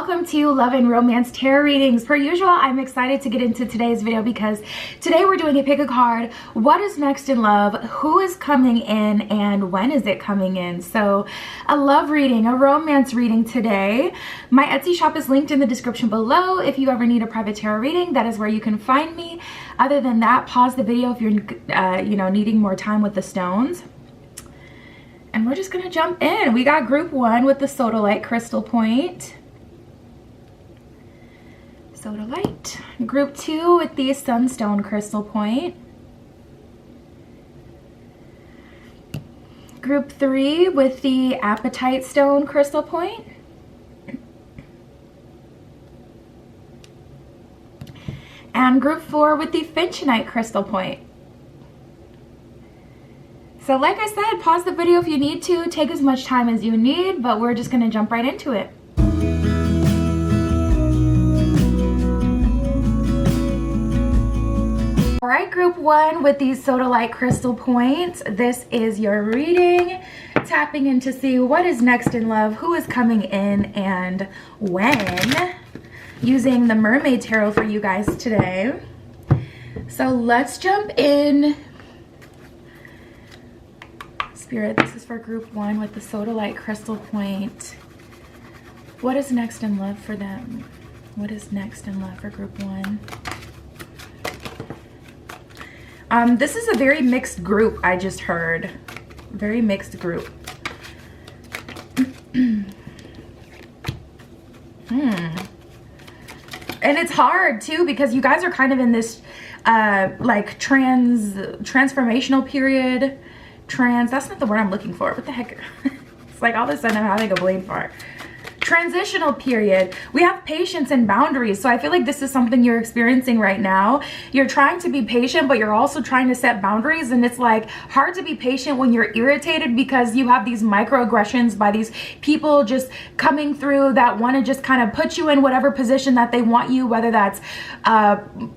welcome to Love and Romance Tarot Readings. Per usual, I'm excited to get into today's video because today we're doing a pick a card. What is next in love? Who is coming in and when is it coming in? So a love reading, a romance reading today. My Etsy shop is linked in the description below. If you ever need a private tarot reading, that is where you can find me. Other than that, pause the video if you're needing more time with the stones. And we're just gonna jump in. We got group 1 with the Sodalite crystal point. Sodalite. Group 2 with the Sunstone crystal point. Group 3 with the Apatite stone crystal point. And group 4 with the Finchonite crystal point. So like I said, pause the video if you need to, take as much time as you need, but we're just gonna jump right into it. All right, group 1 with these Sodalite crystal points. This is your reading, tapping in to see what is next in love, who is coming in, and when. Using the Mermaid Tarot for you guys today. So let's jump in. Spirit, this is for group 1 with the Sodalite crystal point. What is next in love for them? What is next in love for group 1? This is a very mixed group, I just heard. Very mixed group. And it's hard too because you guys are kind of in this like transformational period. That's not the word I'm looking for. What the heck? It's like all of a sudden I'm having a brain fart. Transitional period. We have patience and boundaries. So I feel like this is something you're experiencing right now. You're trying to be patient, but you're also trying to set boundaries. And it's like hard to be patient when you're irritated because you have these microaggressions by these people just coming through that want to just kind of put you in whatever position that they want you, whether that's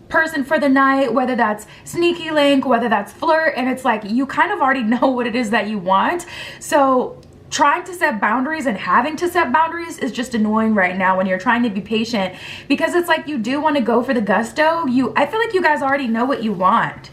person for the night, whether that's sneaky link, whether that's flirt. And it's like you kind of already know what it is that you want. So trying to set boundaries and having to set boundaries is just annoying right now when you're trying to be patient because it's like you do want to go for the gusto. I feel like you guys already know what you want.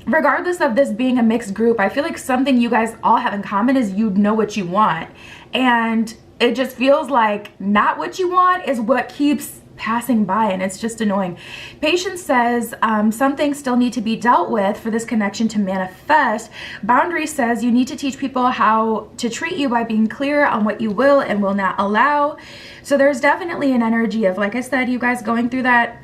Regardless of this being a mixed group, I feel like something you guys all have in common is you know what you want. And it just feels like not what you want is what keeps passing by, and it's just annoying. Patience says some things still need to be dealt with for this connection to manifest. Boundary says you need to teach people how to treat you by being clear on what you will and will not allow. So there's definitely an energy of, like I said, you guys going through that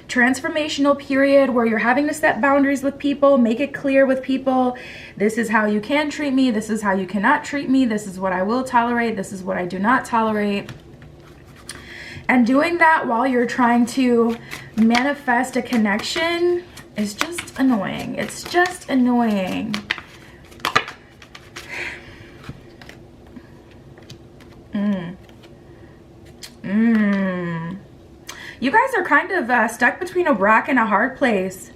transformational period where you're having to set boundaries with people, make it clear with people. This is how you can treat me. This is how you cannot treat me. This is what I will tolerate. This is what I do not tolerate. And doing that while you're trying to manifest a connection is just annoying. It's just annoying. You guys are kind of stuck between a rock and a hard place.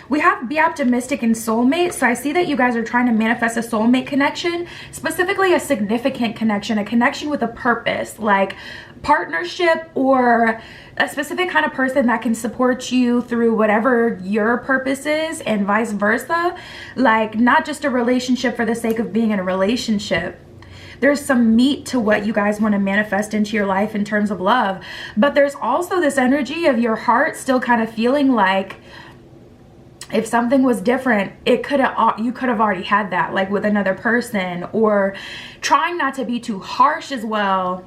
We have be optimistic and soulmate. So I see that you guys are trying to manifest a soulmate connection, specifically a significant connection, a connection with a purpose, like partnership or a specific kind of person that can support you through whatever your purpose is and vice versa. Like not just a relationship for the sake of being in a relationship. There's some meat to what you guys want to manifest into your life in terms of love. But there's also this energy of your heart still kind of feeling like if something was different, you could have already had that, like with another person, or trying not to be too harsh as well.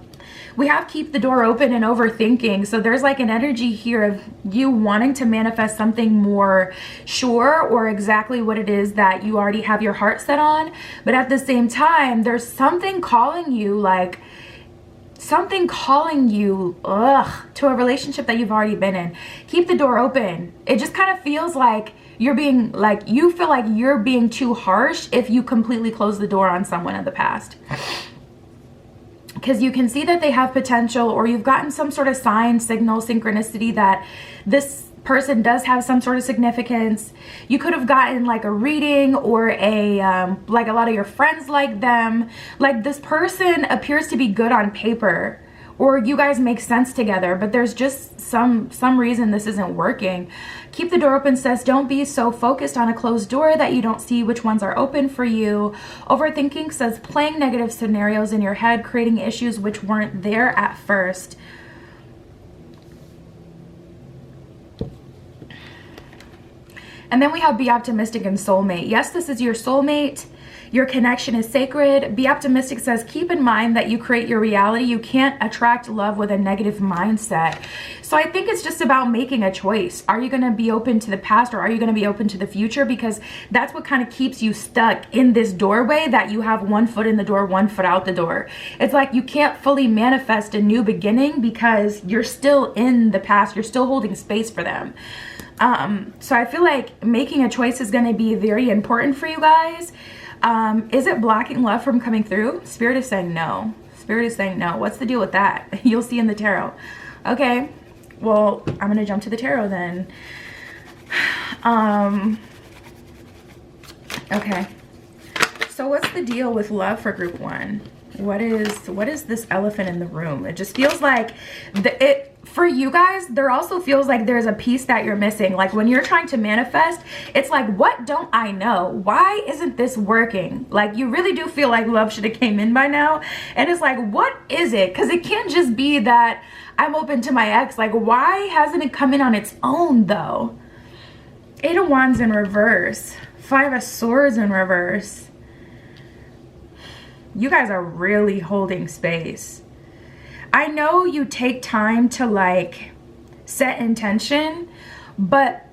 We have keep the door open and overthinking. So there's like an energy here of you wanting to manifest something more sure or exactly what it is that you already have your heart set on. But at the same time, there's something calling you, like something calling you to a relationship that you've already been in. Keep the door open. It just kind of feels like you're being like, you feel like you're being too harsh if you completely close the door on someone in the past. Because you can see that they have potential, or you've gotten some sort of sign, signal, synchronicity that this person does have some sort of significance. You could have gotten like a reading or a like a lot of your friends like them. Like this person appears to be good on paper, or you guys make sense together, but there's just some reason this isn't working. Keep the door open says, don't be so focused on a closed door that you don't see which ones are open for you. Overthinking says, playing negative scenarios in your head, creating issues which weren't there at first. And then we have be optimistic and soulmate. Yes, this is your soulmate. Your connection is sacred. Be optimistic says, keep in mind that you create your reality. You can't attract love with a negative mindset. So I think it's just about making a choice. Are you going to be open to the past, or are you going to be open to the future? Because that's what kind of keeps you stuck in this doorway, that you have one foot in the door, one foot out the door. It's like you can't fully manifest a new beginning because you're still in the past. You're still holding space for them. So I feel like making a choice is going to be very important for you guys. Is it blocking love from coming through? Spirit is saying no. Spirit is saying no. What's the deal with that? You'll see in the tarot. Okay, well, I'm going to jump to the tarot then. Okay. So what's the deal with love for group one? What is this elephant in the room? It just feels like for you guys, there also feels like there's a piece that you're missing. Like when you're trying to manifest, it's like, what don't I know? Why isn't this working? Like you really do feel like love should have came in by now. And it's like, what is it? Because it can't just be that I'm open to my ex. Like, why hasn't it come in on its own though? 8 of Wands in reverse. 5 of Swords in reverse. You guys are really holding space. I know you take time to like set intention, but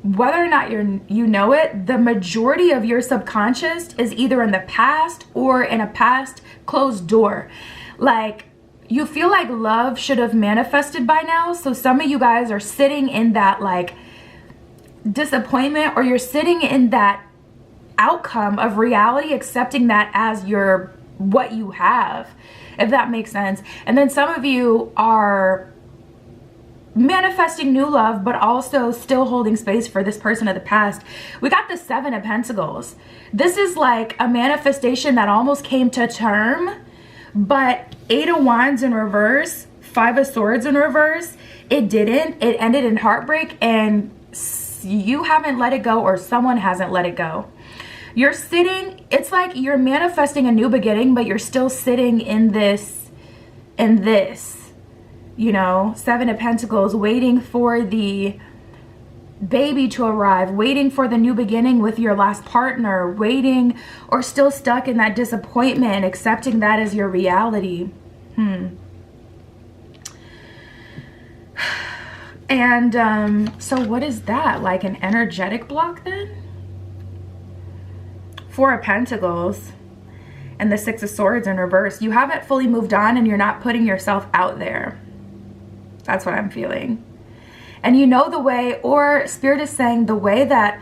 whether or not you know it, the majority of your subconscious is either in the past or in a past closed door. Like you feel like love should have manifested by now. So some of you guys are sitting in that like disappointment, or you're sitting in that outcome of reality, accepting that as your what you have, if that makes sense. And then some of you are manifesting new love, but also still holding space for this person of the past. We got the 7 of Pentacles. This is like a manifestation that almost came to term, but 8 of Wands in reverse, 5 of Swords in reverse, it didn't. It ended in heartbreak, and you haven't let it go, or someone hasn't let it go. You're sitting, it's like you're manifesting a new beginning, but you're still sitting in this, you know, 7 of Pentacles, waiting for the baby to arrive, waiting for the new beginning with your last partner, waiting, or still stuck in that disappointment and accepting that as your reality. And so what is that? Like an energetic block then? 4 of Pentacles and the 6 of Swords in reverse. You haven't fully moved on, and you're not putting yourself out there. That's what I'm feeling. And you know the way, or Spirit is saying the way that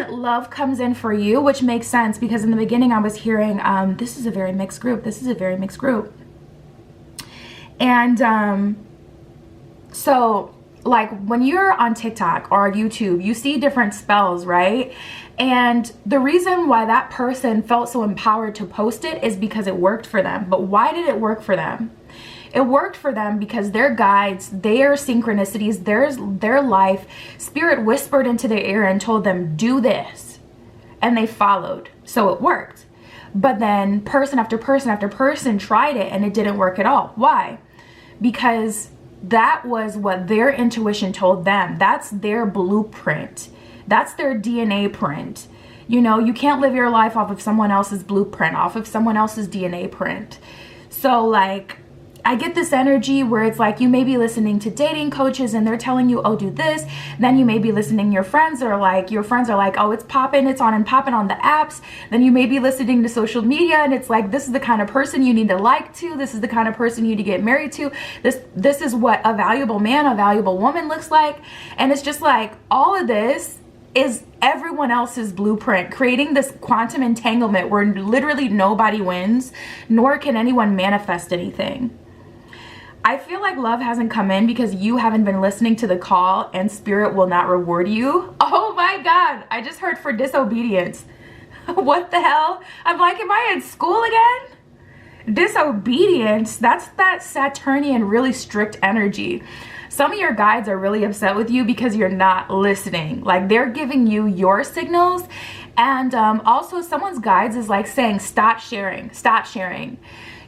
love comes in for you, which makes sense because in the beginning I was hearing, this is a very mixed group. This is a very mixed group. And so like when you're on TikTok or YouTube, you see different spells, right? And the reason why that person felt so empowered to post it is because it worked for them. But why did it work for them? It worked for them because their guides, their synchronicities, their life, Spirit whispered into their ear and told them, do this. And they followed. So it worked. But then person after person after person tried it and it didn't work at all. Why? Because that was what their intuition told them. That's their blueprint. That's their DNA print. You know, you can't live your life off of someone else's blueprint, off of someone else's DNA print. So like, I get this energy where it's like you may be listening to dating coaches and they're telling you, oh, do this. Then you may be listening to your friends are like, oh, it's popping, it's on and popping on the apps. Then you may be listening to social media and it's like, this is the kind of person you need to like to. This is the kind of person you need to get married to. This is what a valuable man, a valuable woman looks like. And it's just like all of this is everyone else's blueprint, creating this quantum entanglement where literally nobody wins, nor can anyone manifest anything. I feel like love hasn't come in because you haven't been listening to the call and Spirit will not reward you. Oh my God, I just heard for disobedience. What the hell? I'm like, am I in school again? Disobedience, that's that Saturnian, really strict energy. Some of your guides are really upset with you because you're not listening. Like, they're giving you your signals. And also someone's guides is like saying, stop sharing, stop sharing.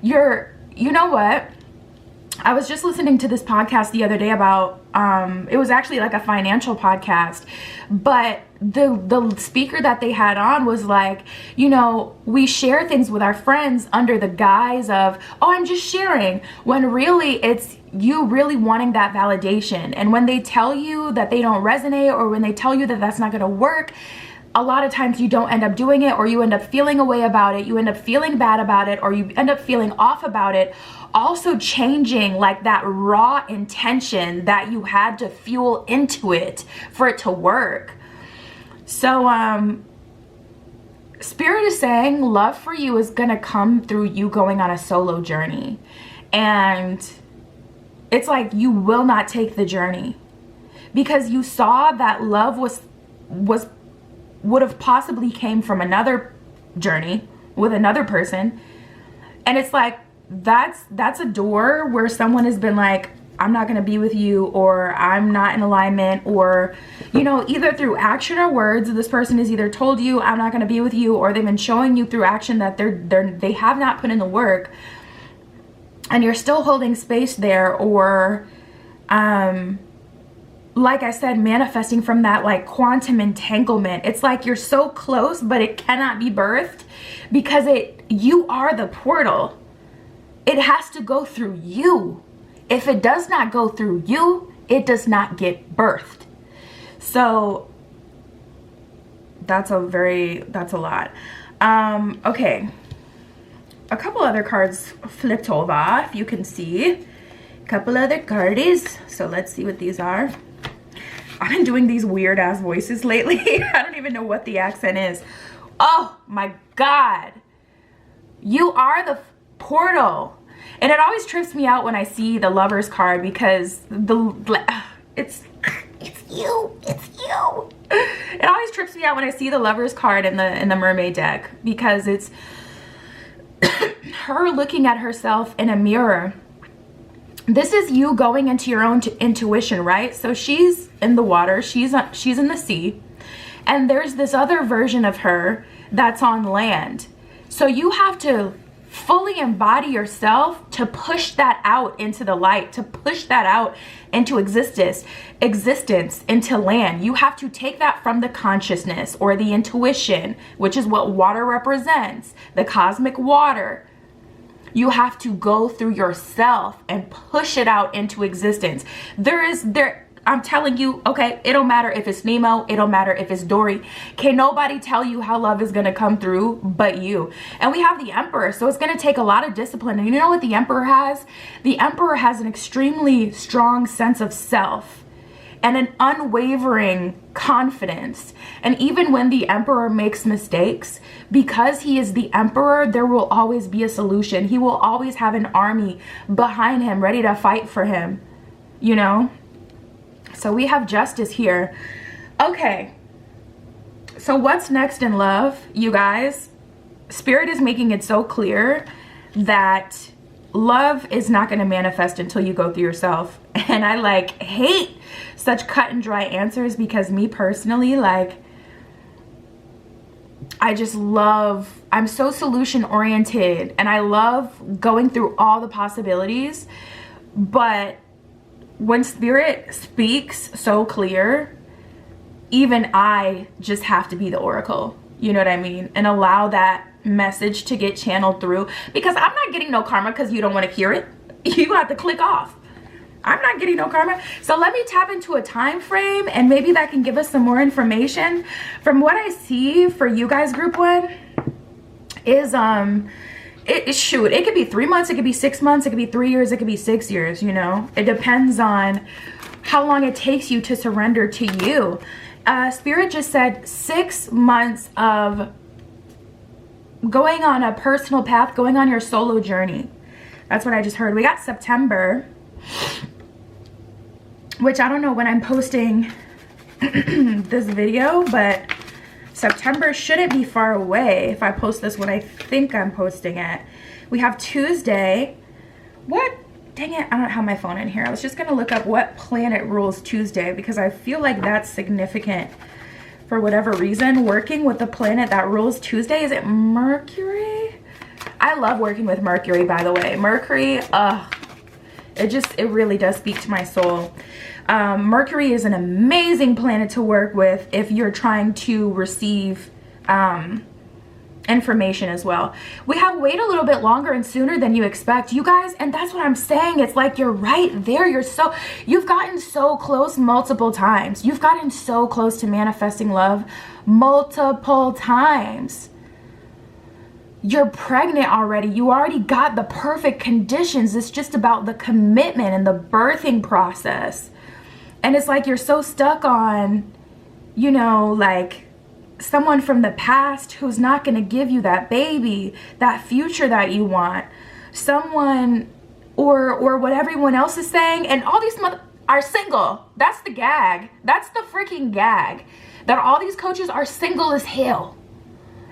You know what? I was just listening to this podcast the other day about, it was actually like a financial podcast, but the speaker that they had on was like, you know, we share things with our friends under the guise of, oh, I'm just sharing, when really it's you really wanting that validation. And when they tell you that they don't resonate, or when they tell you that that's not going to work, a lot of times you don't end up doing it, or you end up feeling a way about it, you end up feeling bad about it, or you end up feeling off about it. Also changing like that raw intention that you had to fuel into it for it to work. So Spirit is saying love for you is gonna come through you going on a solo journey. And it's like you will not take the journey, because you saw that love would have possibly came from another journey with another person. And it's like, that's a door where someone has been like, I'm not going to be with you, or I'm not in alignment, or, you know, either through action or words, this person has either told you I'm not going to be with you, or they've been showing you through action that they have not put in the work, and you're still holding space there. Or like I said, manifesting from that like quantum entanglement. It's like you're so close, but it cannot be birthed, because you are the portal. It has to go through you. If it does not go through you, it does not get birthed. So that's a lot. Okay. A couple other cards flipped over, if you can see. A couple other cards. So let's see what these are. I've been doing these weird ass voices lately. I don't even know what the accent is. Oh my God. You are the portal. And it always trips me out when I see the Lover's card, because it's you. It always trips me out when I see the Lover's card in the Mermaid deck, because it's her looking at herself in a mirror. This is you going into your own intuition, right? So she's in the water, she's in the sea, and there's this other version of her that's on land. So you have to fully embody yourself to push that out into the light, to push that out into existence into land. You have to take that from the consciousness or the intuition, which is what water represents, the cosmic water. You have to go through yourself and push it out into existence. I'm telling you, okay, it don't matter if it's Nemo, it don't matter if it's Dory. Can nobody tell you how love is gonna come through but you? And we have the Emperor, so it's gonna take a lot of discipline. And you know what the Emperor has? The Emperor has an extremely strong sense of self and an unwavering confidence. And even when the Emperor makes mistakes, because he is the Emperor, there will always be a solution. He will always have an army behind him ready to fight for him, you know? So we have Justice here. Okay, so what's next in love, you guys? Spirit is making it so clear that love is not going to manifest until you go through yourself. And I like hate such cut and dry answers, because me personally, like, I'm so solution oriented, and I love going through all the possibilities. But when Spirit speaks so clear, even I just have to be the oracle, you know what I mean? And allow that message to get channeled through, because I'm not getting no karma because you don't want to hear it. You have to click off. I'm not getting no karma. So let me tap into a time frame, and maybe that can give us some more information. From what I see for you guys, group one, is it could be 3 months, it could be 6 months, it could be 3 years, it could be 6 years, you know? It depends on how long it takes you to surrender to you. Spirit just said 6 months of going on a personal path, going on your solo journey. That's what I just heard. We got September, which I don't know when I'm posting this video, but September shouldn't be far away if I post this when I think I'm posting it. We have Tuesday. What? Dang it, I don't have my phone in here. I was just gonna look up what planet rules Tuesday because I feel like that's significant for whatever reason. Working with the planet that rules Tuesday, is it Mercury? I love working with Mercury, by the way. Mercury, it really does speak to my soul. Mercury is an amazing planet to work with if you're trying to receive information as well. We have wait a little bit longer and sooner than you expect, you guys, and that's what I'm saying. It's like you're right there. You've gotten so close multiple times. You've gotten so close to manifesting love multiple times. You're pregnant already. You already got the perfect conditions. It's just about the commitment and the birthing process. And it's like you're so stuck on, you know, like someone from the past who's not going to give you that baby, that future that you want. Someone or what everyone else is saying. And all these are single. That's the gag. That's the freaking gag. That all these coaches are single as hell.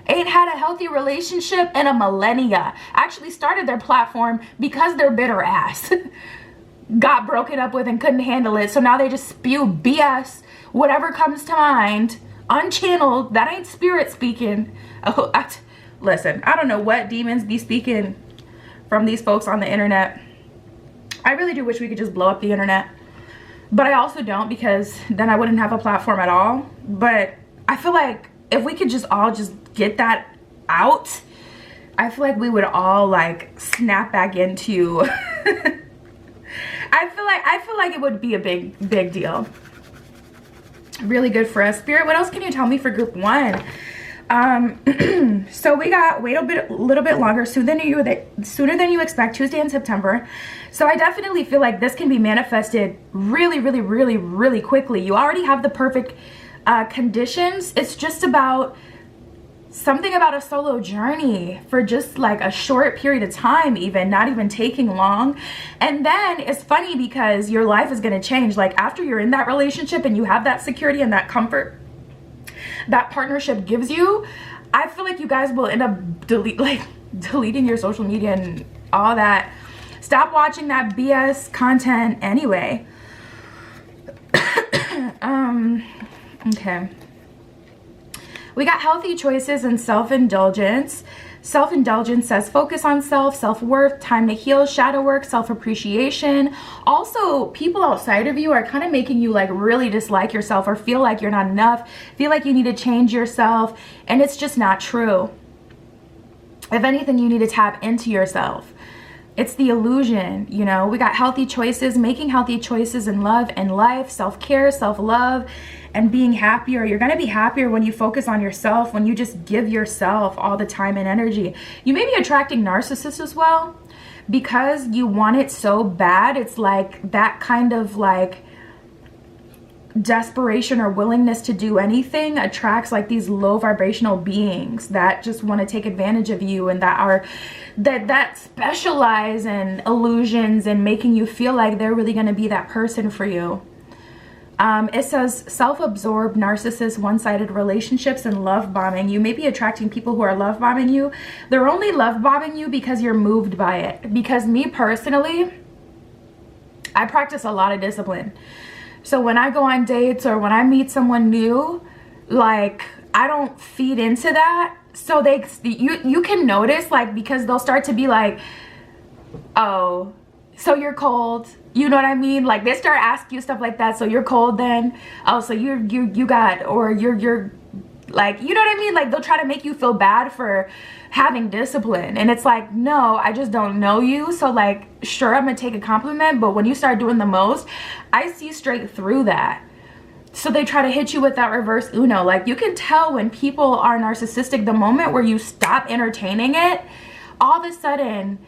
Ain't had a healthy relationship in a millennia. Actually started their platform because their bitter ass got broken up with and couldn't handle it. So now they just spew BS, whatever comes to mind, unchanneled. That ain't spirit speaking. Oh, listen, I don't know what demons be speaking from these folks on the internet. I really do wish we could just blow up the internet. But I also don't, because then I wouldn't have a platform at all. But I feel like if we could just all just get that out, I feel like we would all like snap back into I feel like it would be a big deal. Really good for us. Spirit, what else can you tell me for group 1? So we got wait a little bit longer, sooner than you expect, Tuesday in September. So I definitely feel like this can be manifested really quickly. You already have the perfect conditions. It's just about something about a solo journey for just like a short period of time, even not even taking long. And then it's funny because your life is going to change. Like after you're in that relationship and you have that security and that comfort that partnership gives you, I feel like you guys will end up deleting your social media and all that. Stop watching that BS content anyway. Okay. We got healthy choices and self-indulgence. Self-indulgence says focus on self, self-worth, time to heal, shadow work, self-appreciation. Also, people outside of you are kind of making you like really dislike yourself or feel like you're not enough, feel like you need to change yourself, and it's just not true. If anything, you need to tap into yourself. It's the illusion, you know. We got healthy choices, making healthy choices in love and life, self-care, self-love, and being happier. You're going to be happier when you focus on yourself, when you just give yourself all the time and energy. You may be attracting narcissists as well because you want it so bad. It's like that kind of like desperation or willingness to do anything attracts like these low vibrational beings that just want to take advantage of you and that specialize in illusions and making you feel like they're really going to be that person for you. It says self-absorbed, narcissist, one-sided relationships, and love bombing. You may be attracting people who are love bombing you. They're only love bombing you because you're moved by it. Because me personally, I practice a lot of discipline. So when I go on dates or when I meet someone new, like I don't feed into that. So you can notice, like, because they'll start to be like, oh, so you're cold. You know what I mean? Like they start asking you stuff like that. So you're cold then? Oh, so you're like, you know what I mean? Like they'll try to make you feel bad for having discipline. And it's like, no, I just don't know you. So like, sure, I'm gonna take a compliment. But when you start doing the most, I see straight through that. So they try to hit you with that reverse Uno. Like you can tell when people are narcissistic the moment where you stop entertaining it, all of a sudden,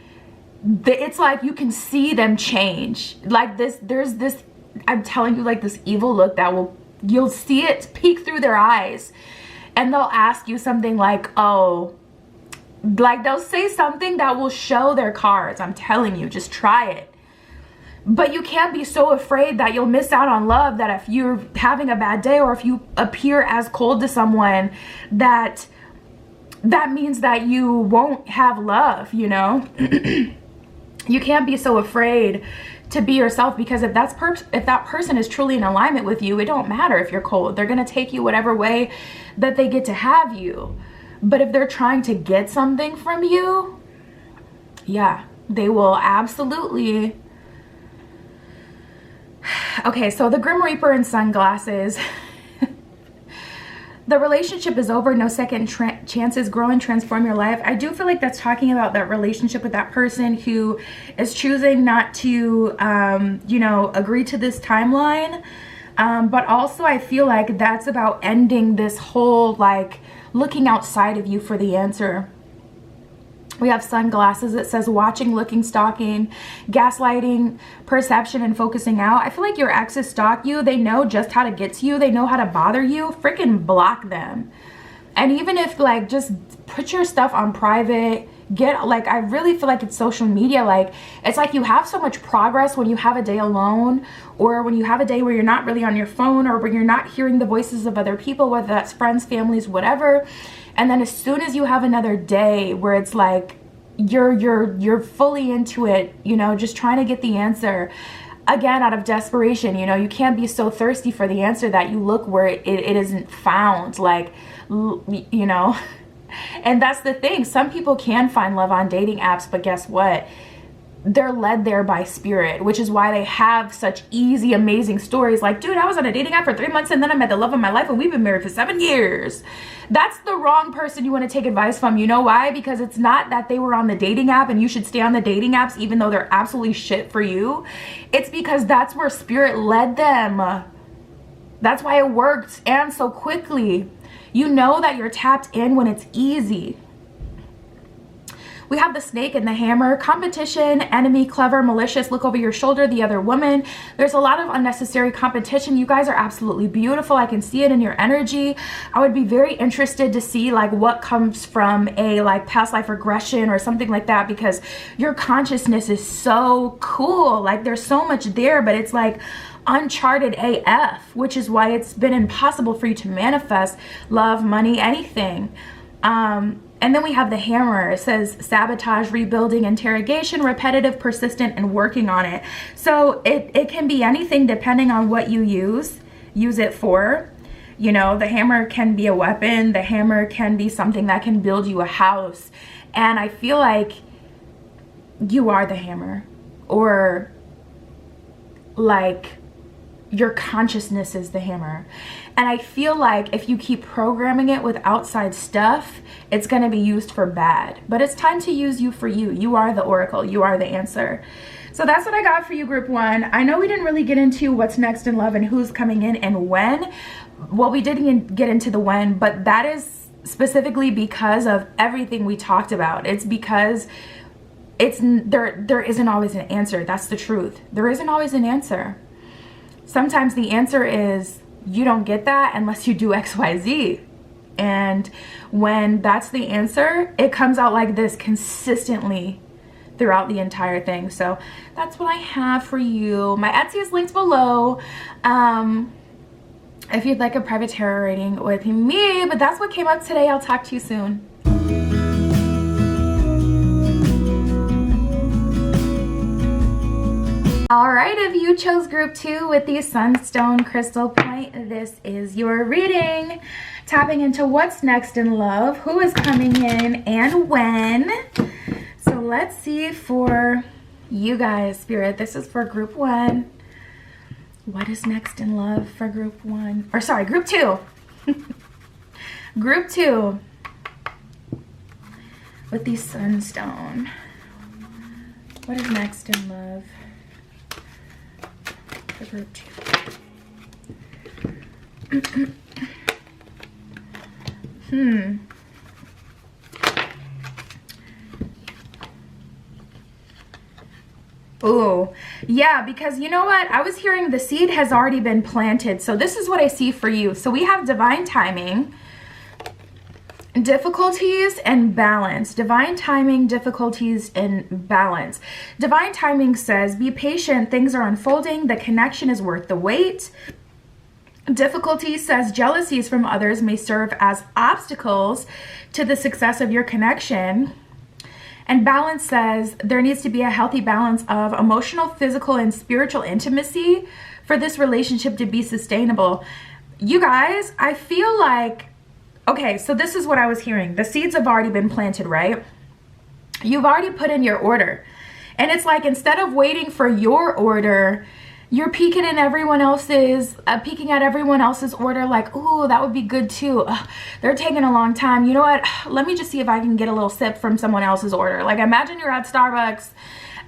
it's like you can see them change. Like there's this, I'm telling you, like this evil look that you'll see it peek through their eyes, and they'll ask you something like, oh, like they'll say something that will show their cards. I'm telling you, just try it. But you can't be so afraid that you'll miss out on love, that if you're having a bad day or if you appear as cold to someone, that means that you won't have love, you know? You can't be so afraid to be yourself, because if that person is truly in alignment with you, it don't matter if you're cold. They're going to take you whatever way that they get to have you. But if they're trying to get something from you, yeah, they will absolutely. Okay, so the Grim Reaper in sunglasses. The relationship is over, no second chances, grow and transform your life. I do feel like that's talking about that relationship with that person who is choosing not to, you know, agree to this timeline. But also I feel like that's about ending this whole, like, looking outside of you for the answer. We have sunglasses. It says watching, looking, stalking, gaslighting, perception, and focusing out. I feel like your exes stalk you. They know just how to get to you. They know how to bother you. Freaking block them. And even if, like, just put your stuff on private. Like, I really feel like it's social media. Like, it's like you have so much progress when you have a day alone, or when you have a day where you're not really on your phone, or when you're not hearing the voices of other people, whether that's friends, families, whatever. And then as soon as you have another day where it's like you're fully into it, you know, just trying to get the answer, again, out of desperation, you know, you can't be so thirsty for the answer that you look where it isn't found, like, you know. And that's the thing. Some people can find love on dating apps, but guess what? They're led there by spirit, which is why they have such easy, amazing stories. Like, dude, I was on a dating app for 3 months and then I met the love of my life and we've been married for 7 years. That's the wrong person you want to take advice from. You know why? Because it's not that they were on the dating app and you should stay on the dating apps even though they're absolutely shit for you. It's because that's where spirit led them. That's why it worked, and so quickly. You know that you're tapped in when it's easy. We have the snake and the hammer. Competition, enemy, clever, malicious, look over your shoulder, the other woman. There's a lot of unnecessary competition. You guys are absolutely beautiful. I can see it in your energy. I would be very interested to see, like, what comes from a, like, past life regression or something like that, because your consciousness is so cool. Like, there's so much there, but it's like uncharted AF, which is why it's been impossible for you to manifest love, money, anything. And then we have the hammer. It says sabotage, rebuilding, interrogation, repetitive, persistent, and working on it. So it can be anything depending on what you use it for. You know, the hammer can be a weapon. The hammer can be something that can build you a house. And I feel like you are the hammer, or like your consciousness is the hammer. And I feel like if you keep programming it with outside stuff, it's going to be used for bad. But it's time to use you for you. You are the oracle. You are the answer. So that's what I got for you, group one. I know we didn't really get into what's next in love and who's coming in and when. Well, we didn't get into the when, but that is specifically because of everything we talked about. It's because there isn't always an answer. That's the truth. There isn't always an answer. Sometimes the answer is you don't get that unless you do XYZ. And when that's the answer, it comes out like this consistently throughout the entire thing. So that's what I have for you. My Etsy is linked below. If you'd like a private tarot reading with me, but that's what came up today. I'll talk to you soon. All right, if you chose group 2 with the Sunstone Crystal Point, this is your reading. Tapping into what's next in love, who is coming in, and when. So let's see for you guys, Spirit. This is for group 1. What is next in love for group 1? Or sorry, group 2. Group 2 with the Sunstone. What is next in love for group 2? Oh, yeah, because you know what? I was hearing the seed has already been planted. So this is what I see for you. So we have divine timing. Difficulties and balance. Divine timing, difficulties and balance. Divine timing says, be patient, things are unfolding, the connection is worth the wait. Difficulty says, jealousies from others may serve as obstacles to the success of your connection. And balance says, there needs to be a healthy balance of emotional, physical, and spiritual intimacy for this relationship to be sustainable. You guys, I feel like, okay, so this is what I was hearing. The seeds have already been planted, right? You've already put in your order. And it's like, instead of waiting for your order, you're peeking at everyone else's order, like, ooh, that would be good too. Ugh, they're taking a long time. You know what? Let me just see if I can get a little sip from someone else's order. Like, imagine you're at Starbucks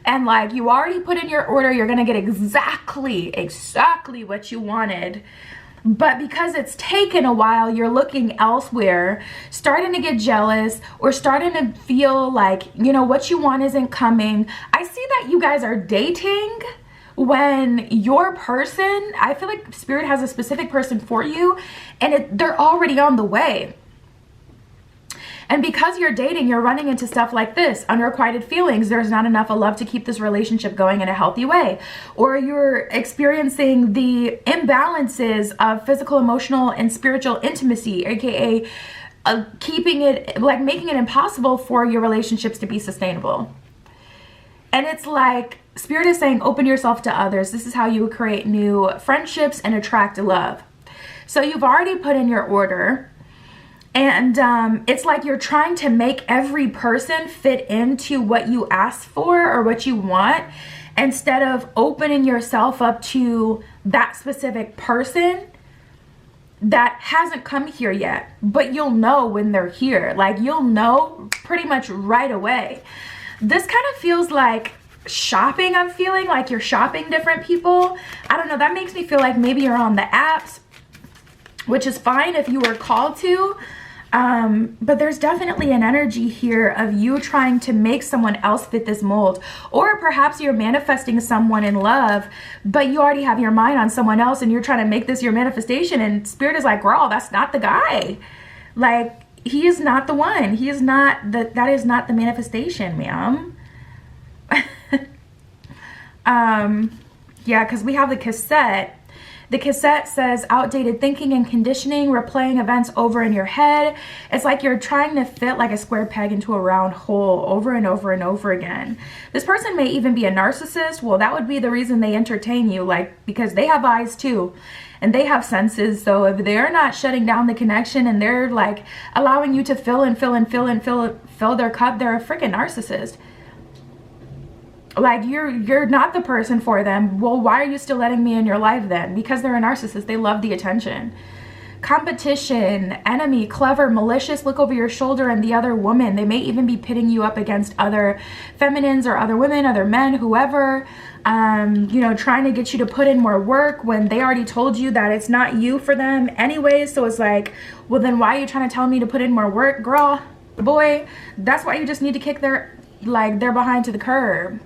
and like you already put in your order. You're going to get exactly what you wanted. But because it's taken a while, you're looking elsewhere, starting to get jealous or starting to feel like, you know, what you want isn't coming. I see that you guys are dating when your person, I feel like Spirit has a specific person for you and they're already on the way. And because you're dating, you're running into stuff like this, unrequited feelings. There's not enough of love to keep this relationship going in a healthy way. Or you're experiencing the imbalances of physical, emotional, and spiritual intimacy, aka keeping it, like making it impossible for your relationships to be sustainable. And it's like, Spirit is saying, open yourself to others. This is how you create new friendships and attract love. So you've already put in your order. And it's like you're trying to make every person fit into what you asked for or what you want, instead of opening yourself up to that specific person that hasn't come here yet. But you'll know when they're here. Like, you'll know pretty much right away. This kind of feels like shopping. I'm feeling like you're shopping different people. I don't know. That makes me feel like maybe you're on the apps, which is fine if you were called to. But there's definitely an energy here of you trying to make someone else fit this mold. Or perhaps you're manifesting someone in love, but you already have your mind on someone else and you're trying to make this your manifestation. And Spirit is like, girl, that's not the guy. Like, he is not the one. He is not that is not the manifestation, ma'am. Yeah, because we have the cassette. The cassette says outdated thinking and conditioning, replaying events over in your head. It's like you're trying to fit like a square peg into a round hole over and over and over again. This person may even be a narcissist. Well, that would be the reason they entertain you, like, because they have eyes too and they have senses. So if they're not shutting down the connection and they're like allowing you to fill their cup, they're a freaking narcissist. Like, you're not the person for them. Well, why are you still letting me in your life then? Because they're a narcissist. They love the attention. Competition, enemy, clever, malicious, look over your shoulder and the other woman. They may even be pitting you up against other feminines or other women, other men, whoever, you know, trying to get you to put in more work when they already told you that it's not you for them anyways. So it's like, well, then why are you trying to tell me to put in more work? Girl, boy, that's why you just need to kick their behind to the curb.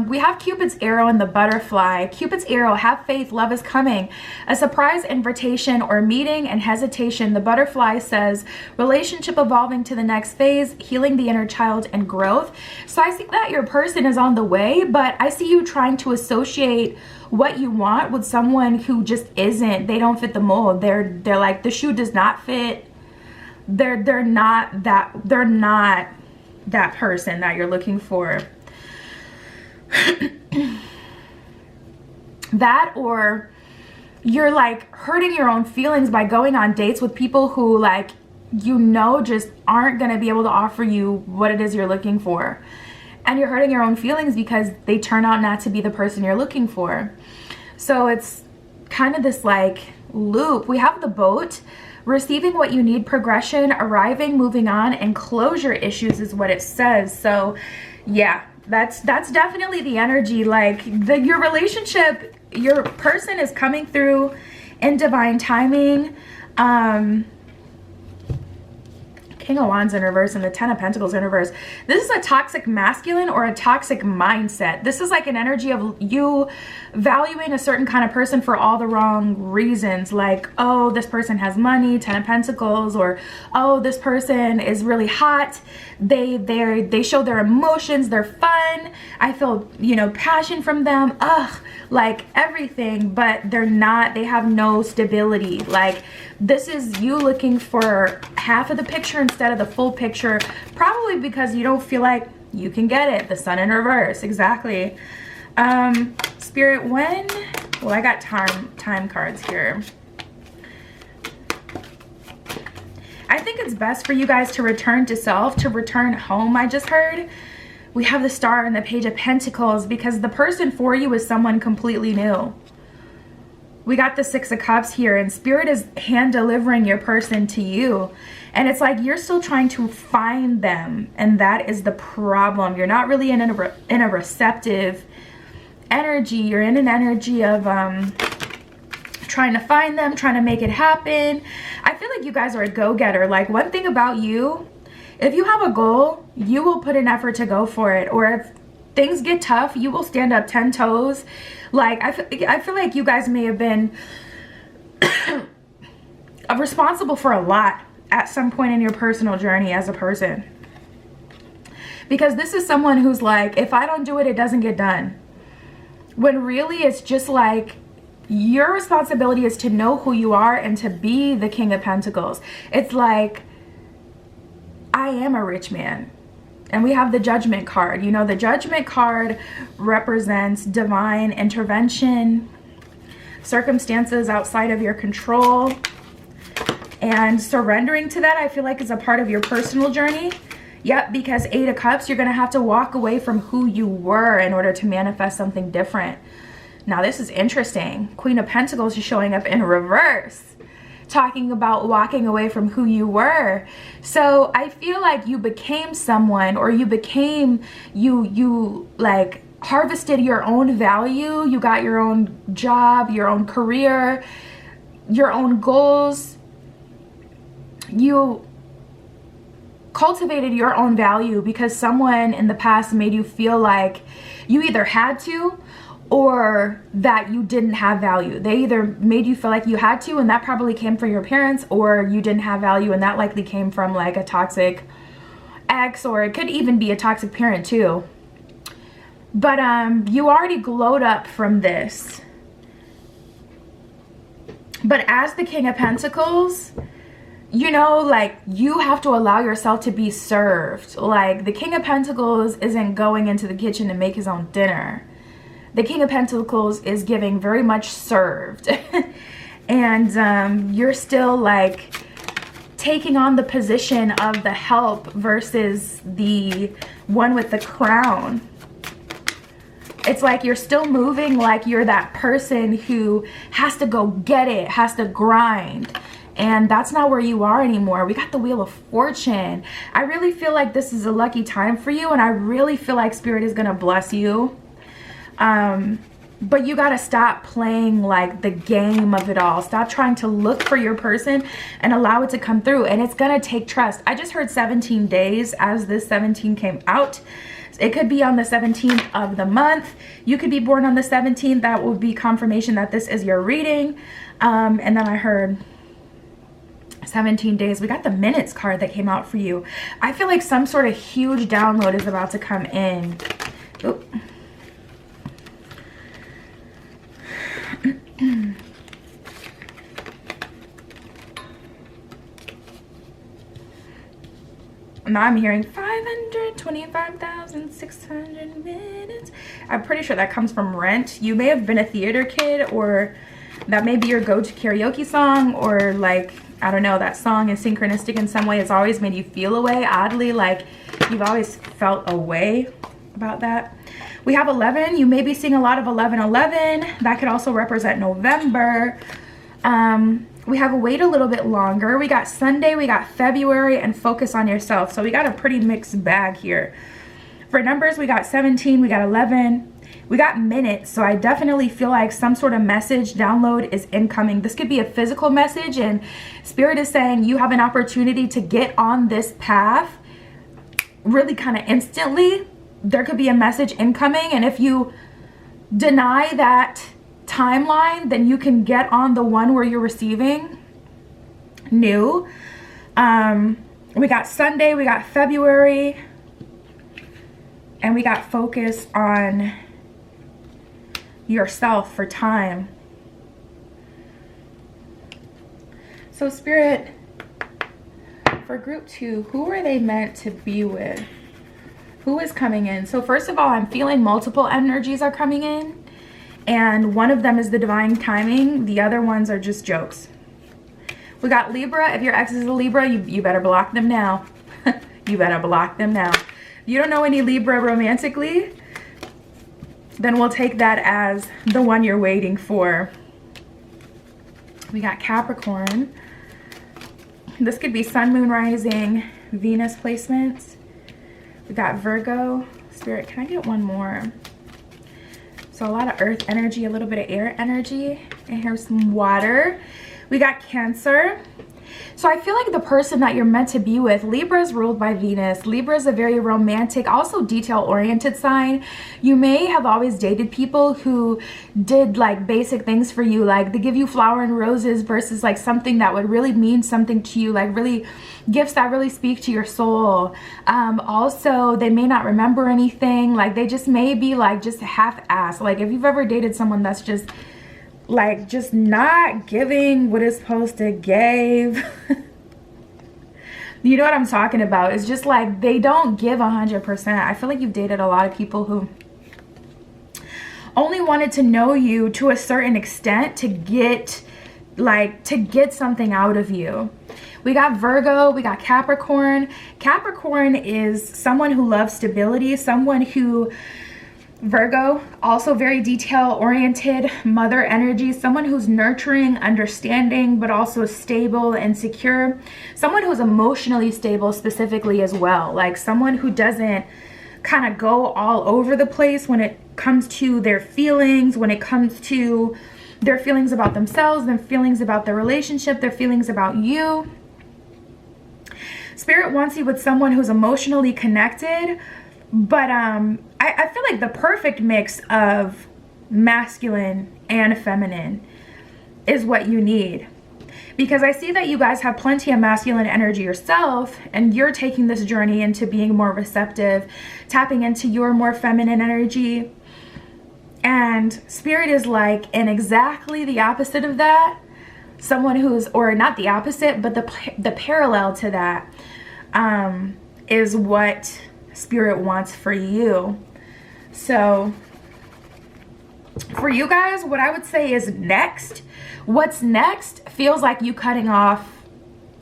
We have Cupid's arrow and the butterfly. Cupid's arrow, have faith, love is coming. A surprise invitation or meeting and hesitation. The butterfly says relationship evolving to the next phase, healing the inner child and growth. So I see that your person is on the way, but I see you trying to associate what you want with someone who just isn't. They don't fit the mold. They're like, the shoe does not fit. They're not that person that you're looking for. That, or you're like hurting your own feelings by going on dates with people who, like, you know, just aren't going to be able to offer you what it is you're looking for. And you're hurting your own feelings because they turn out not to be the person you're looking for. So it's kind of this like loop. We have the boat. Receiving what you need, progression, arriving, moving on, and closure issues is what it says. So yeah, that's definitely the energy. Like, your relationship, your person is coming through in divine timing. Okay, King of Wands in reverse and the Ten of Pentacles in reverse. This is a toxic masculine or a toxic mindset. This is like an energy of you valuing a certain kind of person for all the wrong reasons. Like, oh, this person has money, Ten of Pentacles, or oh, this person is really hot. They show their emotions, they're fun. I feel, you know, passion from them. Ugh, like everything, but they have no stability. Like, this is you looking for half of the picture instead of the full picture, probably because you don't feel like you can get it. The Sun in reverse, exactly. Spirit, well, I got time cards here. I think it's best for you guys to return to self, to return home. I just heard we have the Star and the Page of Pentacles, because the person for you is someone completely new. We got the Six of Cups here, and Spirit is hand delivering your person to you. And it's like you're still trying to find them, and that is the problem. You're not really in a receptive energy. You're in an energy of trying to find them, trying to make it happen. I feel like you guys are a go-getter. Like, one thing about you, if you have a goal, you will put an effort to go for it. Or if things get tough, you will stand up 10 toes. Like, I feel like you guys may have been responsible for a lot at some point in your personal journey as a person. Because this is someone who's like, if I don't do it, it doesn't get done. When really it's just like, your responsibility is to know who you are and to be the King of Pentacles. It's like, I am a rich man. And we have the Judgment card. You know, the Judgment card represents divine intervention, circumstances outside of your control, and surrendering to that, I feel like, is a part of your personal journey. Yep, because Eight of Cups, you're going to have to walk away from who you were in order to manifest something different. Now, this is interesting. Queen of Pentacles is showing up in reverse, talking about walking away from who you were. So I feel like you became someone, or you became, you like harvested your own value. You got your own job, your own career, your own goals. You cultivated your own value because someone in the past made you feel like you either had to, or that you didn't have value. They either made you feel like you had to, and that probably came from your parents, or you didn't have value, and that likely came from like a toxic ex, or it could even be a toxic parent too. But you already glowed up from this. But as the King of Pentacles, you know, like, you have to allow yourself to be served. Like, the King of Pentacles isn't going into the kitchen to make his own dinner. The King of Pentacles is giving very much served. And you're still like taking on the position of the help versus the one with the crown. It's like you're still moving like you're that person who has to go get it, has to grind. And that's not where you are anymore. We got the Wheel of Fortune. I really feel like this is a lucky time for you, and I really feel like Spirit is gonna bless you. But you got to stop playing like the game of it all. Stop trying to look for your person and allow it to come through. And it's going to take trust. I just heard 17 days as this 17 came out. It could be on the 17th of the month. You could be born on the 17th. That would be confirmation that this is your reading. And then I heard 17 days. We got the Minutes card that came out for you. I feel like some sort of huge download is about to come in. Oop. Now I'm hearing 525,600 minutes. I'm pretty sure that comes from Rent. You may have been a theater kid, or that may be your go-to karaoke song, or like, I don't know, that song is synchronistic in some way. It's always made you feel a way, oddly, like you've always felt a way about that. We have 11. You may be seeing a lot of 1111. That could also represent November. We have to wait a little bit longer. We got Sunday, we got February, and Focus on Yourself. So we got a pretty mixed bag here. For numbers, we got 17, we got 11, We got minutes, so I definitely feel like some sort of message download is incoming. This could be a physical message, and Spirit is saying you have an opportunity to get on this path really kind of instantly. There could be a message incoming, and if you deny that timeline, then you can get on the one where you're receiving new. We got Sunday, we got February, and we got focus on yourself for time. So Spirit, for group 2, who are they meant to be with? Who is coming in? So first of all, I'm feeling multiple energies are coming in, and one of them is the divine timing. The other ones are just jokes. We got Libra. If your ex is a Libra, you better block them now. You better block them now. If you don't know any Libra romantically, then we'll take that as the one you're waiting for. We got Capricorn. This could be Sun, Moon, Rising, Venus placements. We got Virgo. Spirit, can I get one more? So a lot of earth energy, a little bit of air energy, and here's some water. We got Cancer. So I feel like the person that you're meant to be with, Libra is ruled by Venus. Libra is a very romantic, also detail-oriented sign. You may have always dated people who did like basic things for you, like they give you flower and roses versus like something that would really mean something to you, like really gifts that really speak to your soul. Also, they may not remember anything, like they just may be like just half-assed. Like if you've ever dated someone that's just like just not giving what it's supposed to give. You know what I'm talking about? It's just like they don't give 100%. I feel like you've dated a lot of people who only wanted to know you to a certain extent to get something out of you. We got Virgo, we got Capricorn. Capricorn is someone who loves stability, someone who, Virgo, also very detail-oriented, mother energy, someone who's nurturing, understanding, but also stable and secure. Someone who's emotionally stable specifically as well. Like someone who doesn't kind of go all over the place when it comes to their feelings, when it comes to their feelings about themselves, their feelings about their relationship, their feelings about you. Spirit wants you with someone who's emotionally connected, but I feel like the perfect mix of masculine and feminine is what you need. Because I see that you guys have plenty of masculine energy yourself, and you're taking this journey into being more receptive, tapping into your more feminine energy. And Spirit is like in exactly the opposite of that. Someone who's, or not the opposite, but the parallel to that is what Spirit wants for you. So for you guys, what I would say is next. What's next feels like you cutting off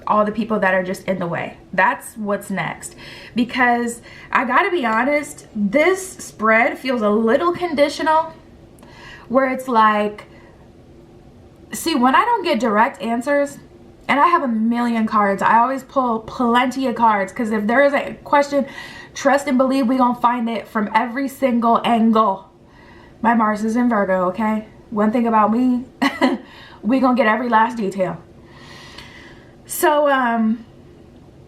all the people that are just in the way. That's what's next. Because I gotta be honest, this spread feels a little conditional, where it's like, see, when I don't get direct answers, and I have a million cards, I always pull plenty of cards, because if there is a question, trust and believe we gonna find it from every single angle. My Mars is in Virgo, okay? One thing about me, we gonna get every last detail. So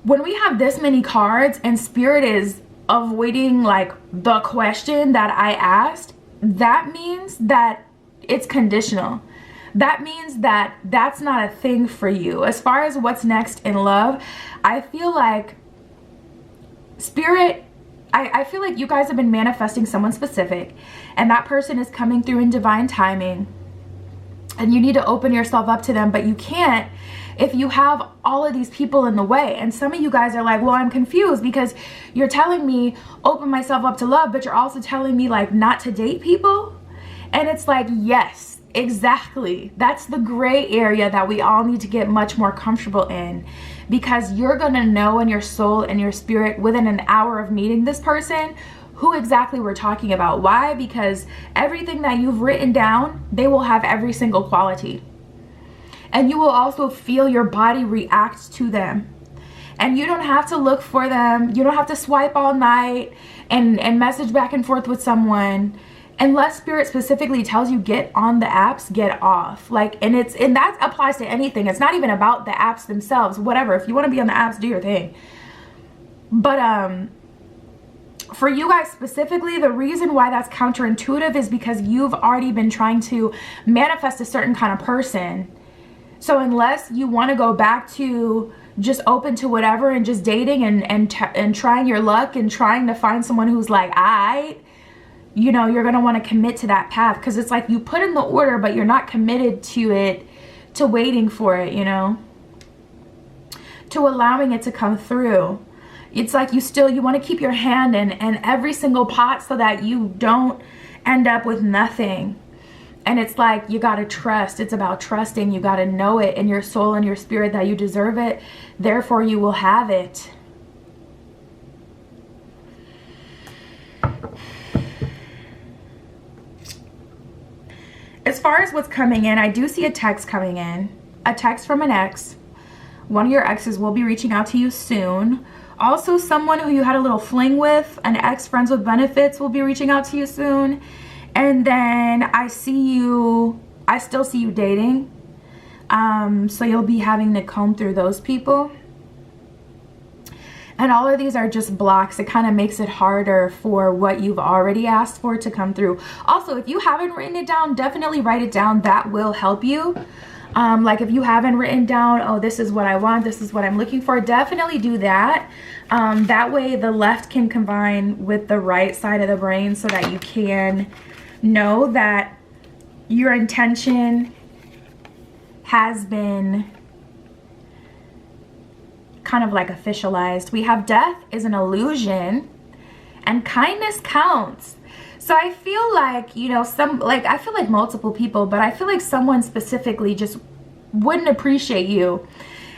when we have this many cards and Spirit is avoiding like the question that I asked, that means that it's conditional. That means that that's not a thing for you. As far as what's next in love, I feel like Spirit, I feel like you guys have been manifesting someone specific, and that person is coming through in divine timing, and you need to open yourself up to them, but you can't if you have all of these people in the way. And some of you guys are like, well, I'm confused because you're telling me open myself up to love, but you're also telling me like not to date people. And it's like, yes, exactly. That's the gray area that we all need to get much more comfortable in, because you're gonna know in your soul and your spirit within an hour of meeting this person who exactly we're talking about. Why? Because everything that you've written down, they will have every single quality. And you will also feel your body react to them. And you don't have to look for them. You don't have to swipe all night and message back and forth with someone unless spirit specifically tells you get on the apps, get off. Like, and that applies to anything. It's not even about the apps themselves, whatever. If you want to be on the apps, do your thing. But for you guys specifically, the reason why that's counterintuitive is because you've already been trying to manifest a certain kind of person. So unless you want to go back to just open to whatever and just dating and trying your luck and trying to find someone who's like, you know, you're going to want to commit to that path, because it's like you put in the order, but you're not committed to it, to waiting for it, you know, to allowing it to come through. It's like you want to keep your hand in every single pot so that you don't end up with nothing. And it's like, you got to trust. It's about trusting. You got to know it in your soul and your spirit that you deserve it. Therefore, you will have it. As far as what's coming in, I do see a text coming in. A text from an ex. One of your exes will be reaching out to you soon. Also, someone who you had a little fling with, an ex, friends with benefits, will be reaching out to you soon. And then I still see you dating. So you'll be having to comb through those people. And all of these are just blocks. It kind of makes it harder for what you've already asked for to come through. Also, if you haven't written it down, definitely write it down. That will help you. Like if you haven't written down, oh, this is what I want, this is what I'm looking for, definitely do that. That way the left can combine with the right side of the brain so that you can know that your intention has been kind of like officialized. We have death is an illusion and kindness counts. So I feel like, you know, I feel like multiple people, but I feel like someone specifically just wouldn't appreciate you.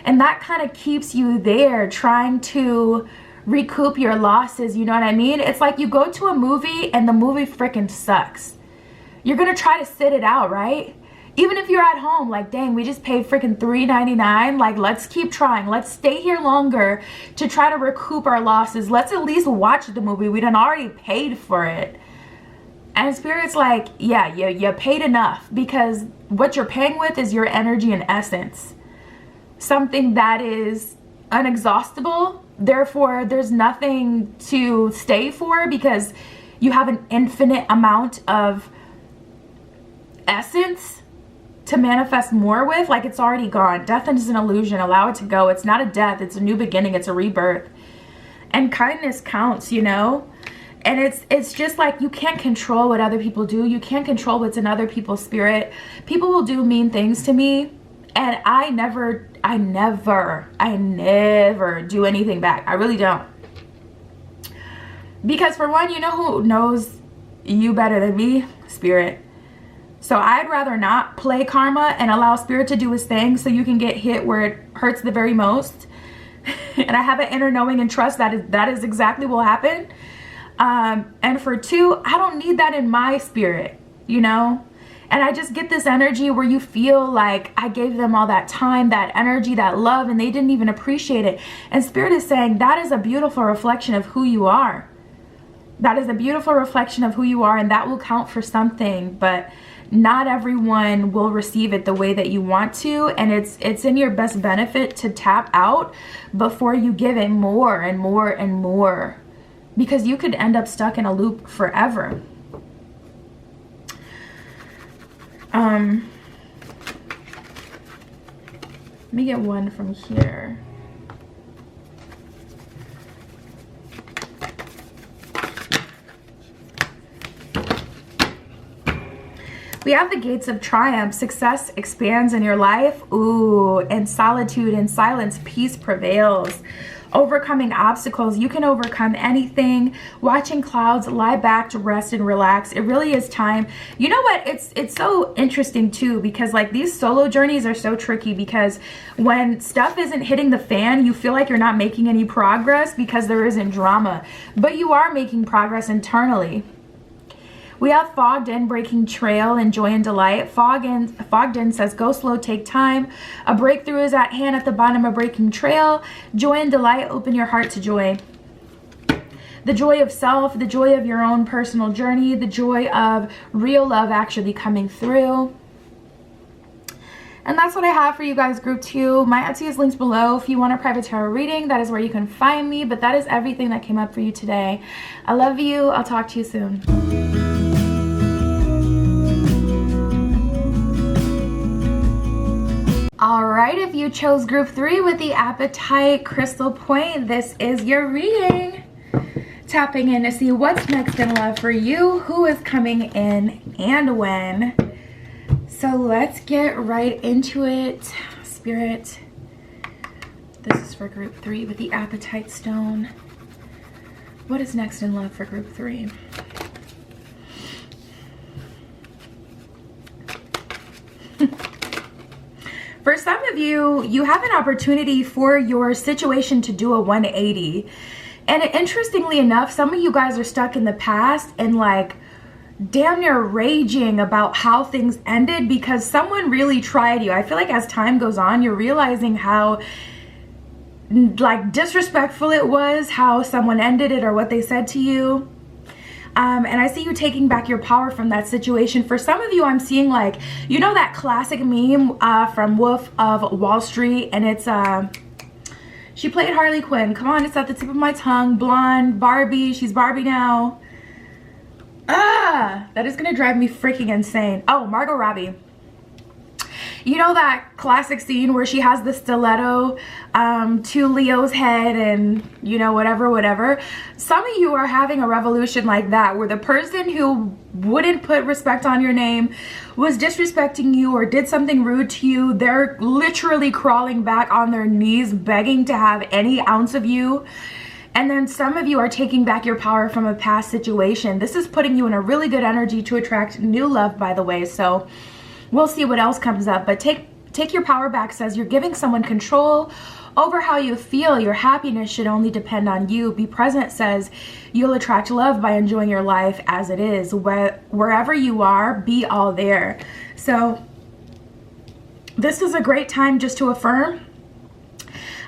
And that kind of keeps you there trying to recoup your losses. You know what I mean? It's like you go to a movie and the movie freaking sucks. You're going to try to sit it out, right? Even if you're at home, like, dang, we just paid freaking $3.99. Like, let's keep trying. Let's stay here longer to try to recoup our losses. Let's at least watch the movie. We done already paid for it. And Spirit's like, yeah, you paid enough, because what you're paying with is your energy and essence. Something that is unexhaustible. Therefore, there's nothing to stay for, because you have an infinite amount of essence to manifest more with. Like, it's already gone. Death is an illusion. Allow it to go. It's not a death. It's a new beginning. It's a rebirth. And kindness counts, you know? And it's just like, you can't control what other people do. You can't control what's in other people's spirit. People will do mean things to me, and I never do anything back. I really don't. Because for one, you know who knows you better than me? Spirit. So I'd rather not play karma and allow Spirit to do his thing so you can get hit where it hurts the very most. And I have an inner knowing and trust that is exactly what will happen. And for two, I don't need that in my spirit, you know? And I just get this energy where you feel like I gave them all that time, that energy, that love, and they didn't even appreciate it. And Spirit is saying that is a beautiful reflection of who you are. That is a beautiful reflection of who you are, and that will count for something, but not everyone will receive it the way that you want to. And it's in your best benefit to tap out before you give it more and more and more. Because you could end up stuck in a loop forever. Let me get one from here. We have the gates of triumph. Success expands in your life. Ooh, and solitude and silence, peace prevails. Overcoming obstacles. You can overcome anything. Watching clouds, lie back to rest and relax. It really is time. You know what? It's so interesting too, because like these solo journeys are so tricky, because when stuff isn't hitting the fan, you feel like you're not making any progress because there isn't drama, but you are making progress internally. We have fogged in, breaking trail, and joy and delight. Fogged in says, go slow, take time. A breakthrough is at hand at the bottom of breaking trail. Joy and delight, open your heart to joy. the joy of self, the joy of your own personal journey, the joy of real love actually coming through. And that's what I have for you guys, group 2. My Etsy is linked below. If you want a private tarot reading, that is where you can find me. But that is everything that came up for you today. I love you. I'll talk to you soon. All right, if you chose group 3 with the Appetite Crystal Point, this is your reading. Tapping in to see what's next in love for you, who is coming in, and when. So let's get right into it. Spirit, this is for group 3 with the Appetite Stone. What is next in love for group 3? For some of you, you have an opportunity for your situation to do a 180. And interestingly enough, some of you guys are stuck in the past and like damn near raging about how things ended because someone really tried you. I feel like as time goes on, you're realizing how like disrespectful it was, how someone ended it or what they said to you. And I see you taking back your power from that situation. For some of you, I'm seeing like, you know that classic meme from Wolf of Wall Street, and it's she played Harley Quinn. Come on, it's at the tip of my tongue. Blonde, Barbie, she's Barbie now. That is gonna drive me freaking insane. Oh, Margot Robbie. You know that classic scene where she has the stiletto to Leo's head and, you know, whatever. Some of you are having a revolution like that where the person who wouldn't put respect on your name was disrespecting you or did something rude to you. They're literally crawling back on their knees begging to have any ounce of you. And then some of you are taking back your power from a past situation. This is putting you in a really good energy to attract new love, by the way. So we'll see what else comes up. But take your power back says you're giving someone control over how you feel. Your happiness should only depend on you. Be present says you'll attract love by enjoying your life as it is. Wherever you are, be all there. So this is a great time just to affirm.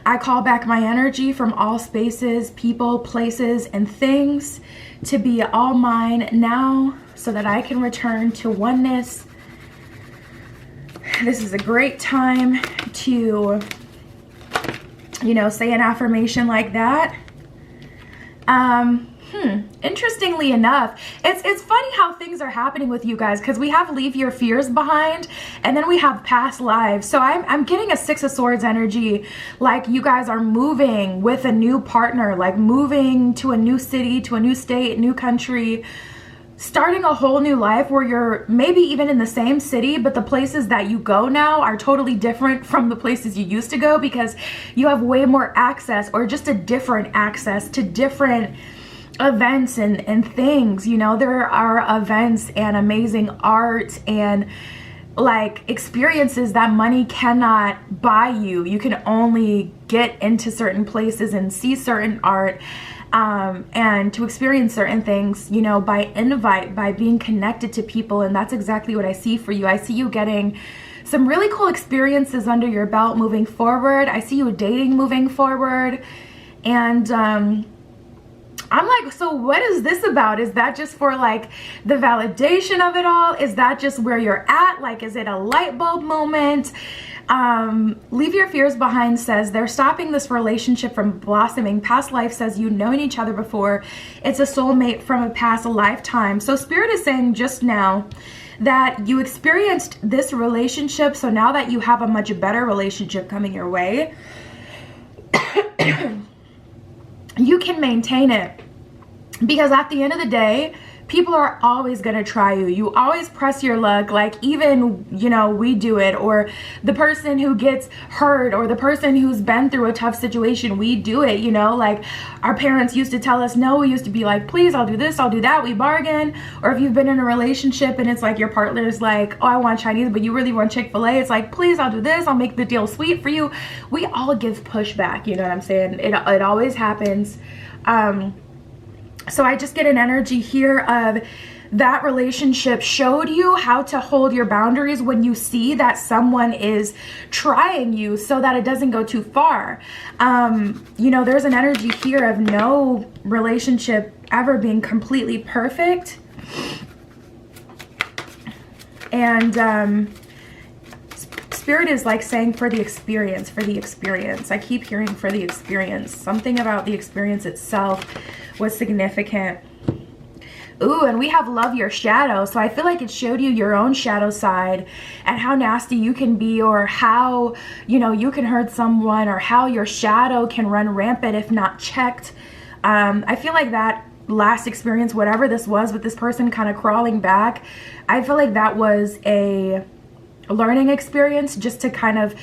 I call back my energy from all spaces, people, places, and things to be all mine now so that I can return to oneness. This is a great time to, you know, say an affirmation like that. Interestingly enough, it's funny how things are happening with you guys because we have leave your fears behind and then we have past lives. So I'm getting a 6 of Swords energy, like you guys are moving with a new partner, like moving to a new city, to a new state, new country, starting a whole new life where you're maybe even in the same city, but the places that you go now are totally different from the places you used to go because you have way more access or just a different access to different events and things. You know, there are events and amazing art and like experiences that money cannot buy you. You can only get into certain places and see certain art and to experience certain things, you know, by invite, by being connected to people. And that's exactly what I see for you. I see you getting some really cool experiences under your belt moving forward. I see you dating moving forward. And I'm like, so what is this about? Is that just for like the validation of it all? Is that just where you're at? Like, is it a light bulb moment? Leave your fears behind says they're stopping this relationship from blossoming. Past life says you've known each other before. It's a soulmate from a past lifetime. So Spirit is saying just now that you experienced this relationship. So now that you have a much better relationship coming your way, you can maintain it. Because at the end of the day, people are always going to try you. You always press your luck, like even, you know, we do it, or the person who gets hurt or the person who's been through a tough situation, we do it, you know, like our parents used to tell us no. We used to be like, please, I'll do this, I'll do that. We bargain. Or if you've been in a relationship and it's like your partner's like, oh, I want Chinese, but you really want Chick-fil-A. It's like, please, I'll do this. I'll make the deal sweet for you. We all give pushback. You know what I'm saying? It always happens. So I just get an energy here of that relationship showed you how to hold your boundaries when you see that someone is trying you, so that it doesn't go too far. You know, there's an energy here of no relationship ever being completely perfect. And Spirit is like saying for the experience, for the experience. I keep hearing for the experience. Something about the experience itself was significant. Ooh, and we have love your shadow. So I feel like it showed you your own shadow side and how nasty you can be, or how, you know, you can hurt someone, or how your shadow can run rampant if not checked. I feel like that last experience, whatever this was with this person kind of crawling back, I feel like that was a learning experience, just to kind of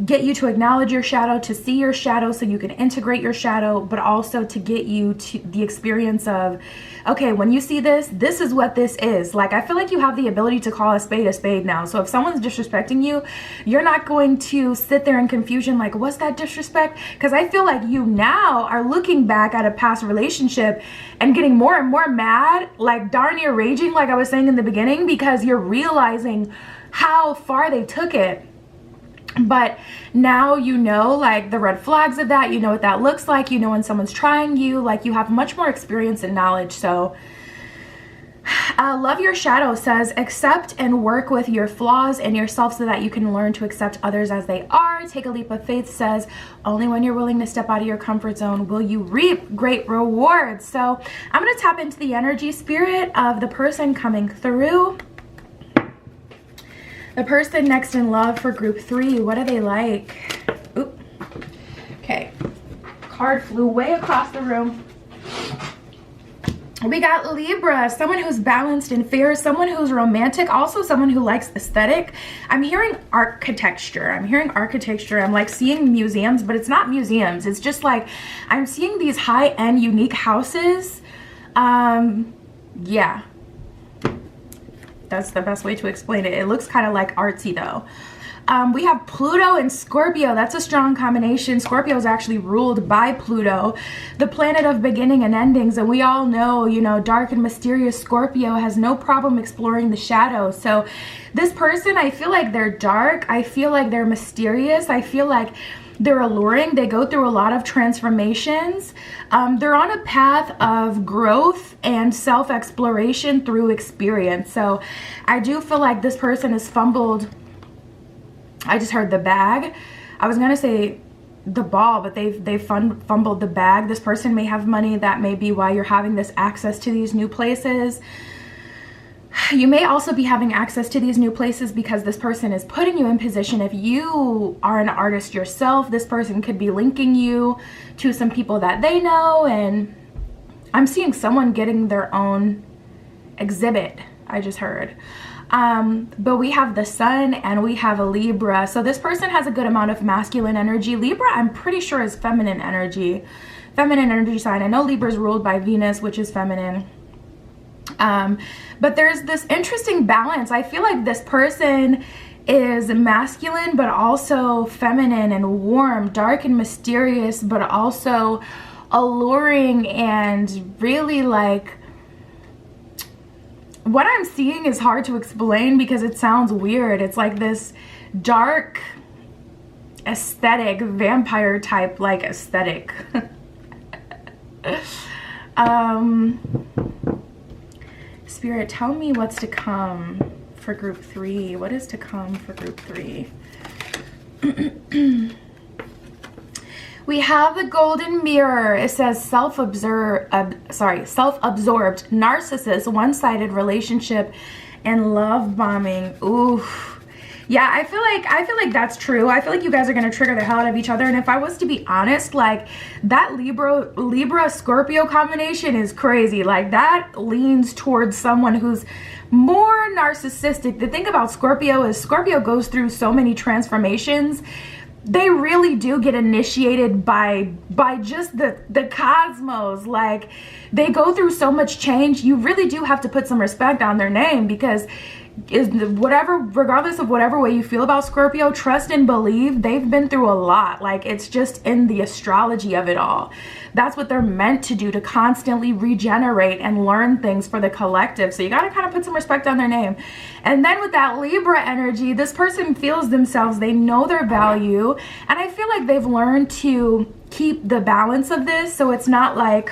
get you to acknowledge your shadow, to see your shadow so you can integrate your shadow, but also to get you to the experience of, okay, when you see this, this is what this is. Like, I feel like you have the ability to call a spade now. So if someone's disrespecting you, you're not going to sit there in confusion like, what's that disrespect? Because I feel like you now are looking back at a past relationship and getting more and more mad, like darn near raging, like I was saying in the beginning, because you're realizing how far they took it. But now you know, like, the red flags of that, you know what that looks like, you know when someone's trying you, like, you have much more experience and knowledge. So love your shadow says accept and work with your flaws and yourself so that you can learn to accept others as they are. Take a leap of faith says only when you're willing to step out of your comfort zone will you reap great rewards. So I'm going to tap into the energy, Spirit, of the person coming through. The person next in love for group 3, what are they like? Oop. Okay. Card flew way across the room. We got Libra, someone who's balanced and fair, someone who's romantic, also someone who likes aesthetic. I'm hearing architecture. I'm like seeing museums, but it's not museums. It's just like I'm seeing these high-end unique houses. Yeah. That's the best way to explain it. It looks kind of like artsy though. We have Pluto and Scorpio. That's a strong combination. Scorpio is actually ruled by Pluto, the planet of beginning and endings. And we all know, you know, dark and mysterious Scorpio has no problem exploring the shadows. So this person, I feel like they're dark. I feel like they're mysterious. I feel like they're alluring. They go through a lot of transformations. They're on a path of growth and self-exploration through experience. So I do feel like this person has fumbled. I just heard the bag. I was gonna say the ball, but they've fumbled the bag. This person may have money. That may be why you're having this access to these new places. You may also be having access to these new places because this person is putting you in position. If you are an artist yourself, this person could be linking you to some people that they know. And I'm seeing someone getting their own exhibit, I just heard. But we have the Sun and we have a Libra. So this person has a good amount of masculine energy. Libra, I'm pretty sure, is feminine energy sign. I know Libra is ruled by Venus, which is feminine. But there's this interesting balance. I feel like this person is masculine, but also feminine and warm, dark and mysterious, but also alluring and really like, what I'm seeing is hard to explain because it sounds weird. It's like this dark aesthetic, vampire type like aesthetic. Spirit, tell me what's to come for group 3. What is to come for group 3? We have the golden mirror. It says self-absorbed narcissist, one-sided relationship, and love bombing. Ooh. Yeah, I feel like that's true. I feel like you guys are gonna trigger the hell out of each other. And if I was to be honest, like that Libra Scorpio combination is crazy. Like that leans towards someone who's more narcissistic. The thing about Scorpio is Scorpio goes through so many transformations. They really do get initiated by just the cosmos. Like they go through so much change. You really do have to put some respect on their name because is whatever, regardless of whatever way you feel about Scorpio, trust and believe they've been through a lot. Like, it's just in the astrology of it all. That's what they're meant to do, to constantly regenerate and learn things for the collective. So you got to kind of put some respect on their name. And then with that Libra energy, this person feels themselves, they know their value, and I feel like they've learned to keep the balance of this, so it's not like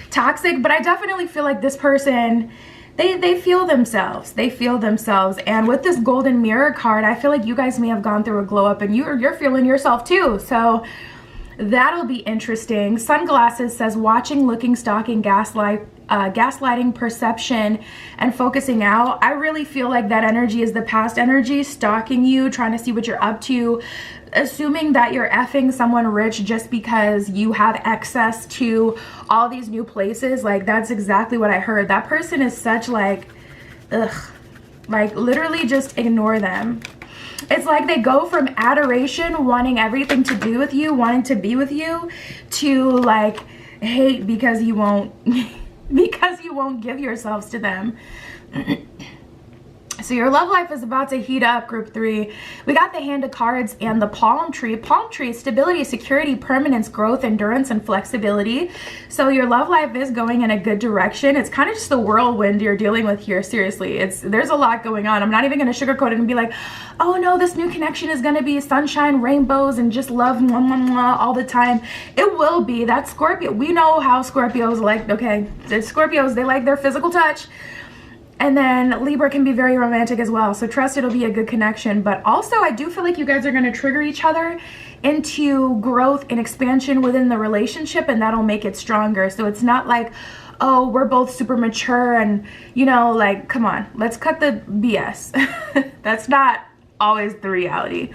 toxic. But I definitely feel like this person, they feel themselves. They feel themselves. And with this golden mirror card, I feel like you guys may have gone through a glow up and you're feeling yourself too. So that'll be interesting. Sunglasses says watching, looking, stalking, gaslighting, perception, and focusing out. I really feel like that energy is the past energy, stalking you, trying to see what you're up to, assuming that you're effing someone rich just because you have access to all these new places. Like, that's exactly what I heard. That person is such like, ugh, like literally just ignore them. It's like they go from adoration, wanting everything to do with you, wanting to be with you, to like hate because you won't because you won't give yourselves to them. So your love life is about to heat up, group 3. We got the Hand of Cards and the Palm Tree. Palm Tree, stability, security, permanence, growth, endurance, and flexibility. So your love life is going in a good direction. It's kind of just the whirlwind you're dealing with here. Seriously, there's a lot going on. I'm not even going to sugarcoat it and be like, oh no, this new connection is going to be sunshine, rainbows, and just love mwah, mwah, mwah, all the time. It will be. That's Scorpio. We know how Scorpios like, okay, Scorpios, they like their physical touch. And then Libra can be very romantic as well. So trust it'll be a good connection. But also, I do feel like you guys are going to trigger each other into growth and expansion within the relationship, and that'll make it stronger. So it's not like, oh, we're both super mature and, you know, like, come on, let's cut the BS. That's not always the reality.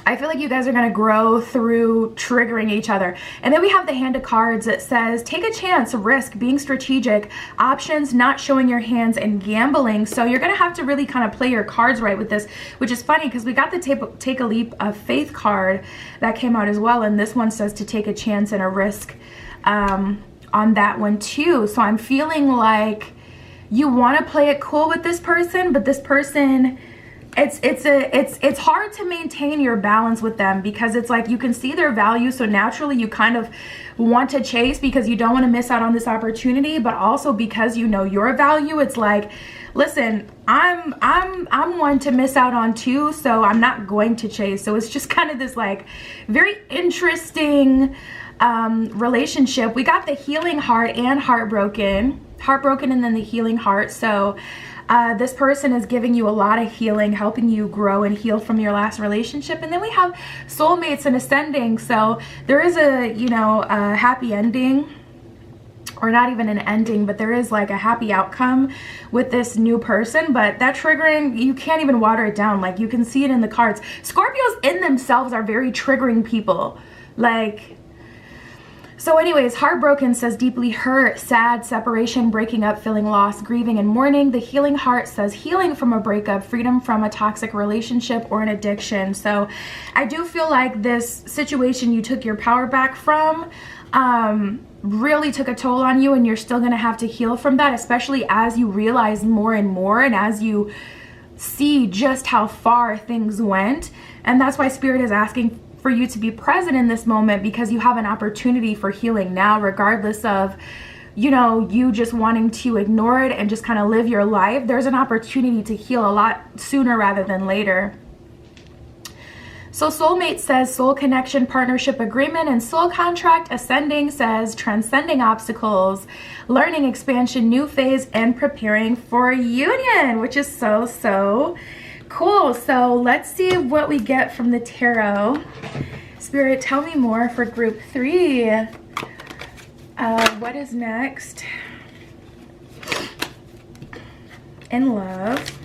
I feel like you guys are going to grow through triggering each other. And then we have the Hand of Cards that says, take a chance, risk, being strategic, options, not showing your hands, and gambling. So you're going to have to really kind of play your cards right with this, which is funny because we got the take a leap of faith card that came out as well. And this one says to take a chance and a risk on that one too. So I'm feeling like you want to play it cool with this person, but this person, it's hard to maintain your balance with them because it's like you can see their value, so naturally you kind of want to chase because you don't want to miss out on this opportunity, but also because you know your value. It's like, listen, I'm one to miss out on too, so I'm not going to chase. So it's just kind of this like very interesting relationship. We got the Healing Heart and Heartbroken and then the Healing Heart. So this person is giving you a lot of healing, helping you grow and heal from your last relationship. And then we have Soulmates and Ascending. So there is a, you know, a happy ending, or not even an ending, but there is like a happy outcome with this new person. But that triggering, you can't even water it down. Like, you can see it in the cards. Scorpios in themselves are very triggering people. Like, so anyways, Heartbroken says deeply hurt, sad, separation, breaking up, feeling lost, grieving, and mourning. The Healing Heart says healing from a breakup, freedom from a toxic relationship or an addiction. So I do feel like this situation you took your power back from really took a toll on you, and you're still going to have to heal from that, especially as you realize more and more and as you see just how far things went. And that's why Spirit is asking for you to be present in this moment, because you have an opportunity for healing now, regardless of, you know, you just wanting to ignore it and just kind of live your life. There's an opportunity to heal a lot sooner rather than later. So Soulmate says soul connection, partnership agreement, and soul contract. Ascending says transcending obstacles, learning, expansion, new phase, and preparing for union, which is so cool. So let's see what we get from the tarot. Spirit, tell me more for group 3. What is next in love?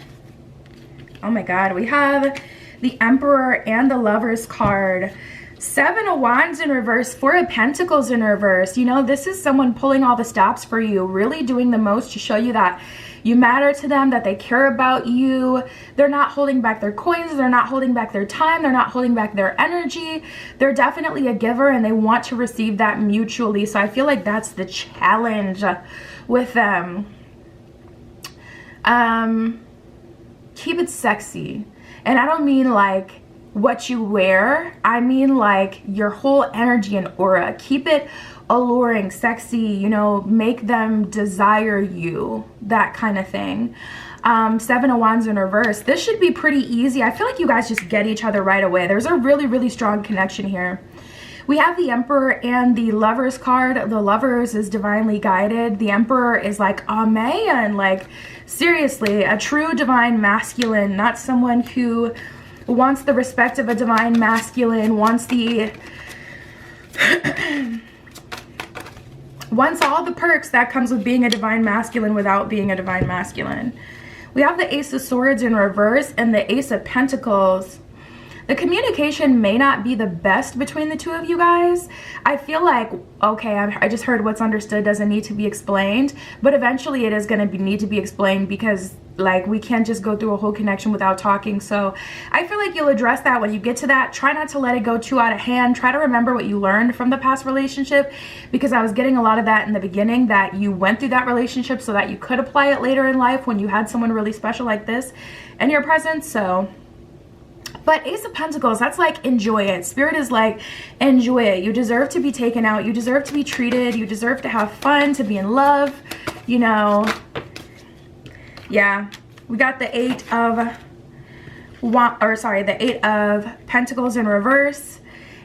Oh my God, we have the Emperor and the Lovers card. 7 of Wands in reverse, 4 of Pentacles in reverse. You know, this is someone pulling all the stops for you, really doing the most to show you that you matter to them, that they care about you. They're not holding back their coins. They're not holding back their time. They're not holding back their energy. They're definitely a giver, and they want to receive that mutually. So I feel like that's the challenge with them. Keep it sexy. And I don't mean like what you wear. I mean like your whole energy and aura. Keep it alluring, sexy, you know, make them desire you, that kind of thing. 7 of Wands in reverse. This should be pretty easy. I feel like you guys just get each other right away. There's a really, really strong connection here. We have the Emperor and the Lovers card. The Lovers is divinely guided. The Emperor is like, oh man, like seriously, a true divine masculine, not someone who wants the respect of a divine masculine, wants the wants all the perks that comes with being a divine masculine without being a divine masculine. We have the Ace of Swords in reverse and the Ace of Pentacles. The communication may not be the best between the two of you guys. I feel like, okay, I just heard what's understood doesn't need to be explained, but eventually it is going to need to be explained because like we can't just go through a whole connection without talking. So I feel like you'll address that when you get to that. Try not to let it go too out of hand. Try to remember what you learned from the past relationship, because I was getting a lot of that in the beginning, that you went through that relationship so that you could apply it later in life when you had someone really special like this in your presence. So, but Ace of Pentacles, that's like enjoy it. Spirit is like enjoy it. You deserve to be taken out. You deserve to be treated. You deserve to have fun, to be in love, you know. Yeah, we got the Eight of Pentacles in reverse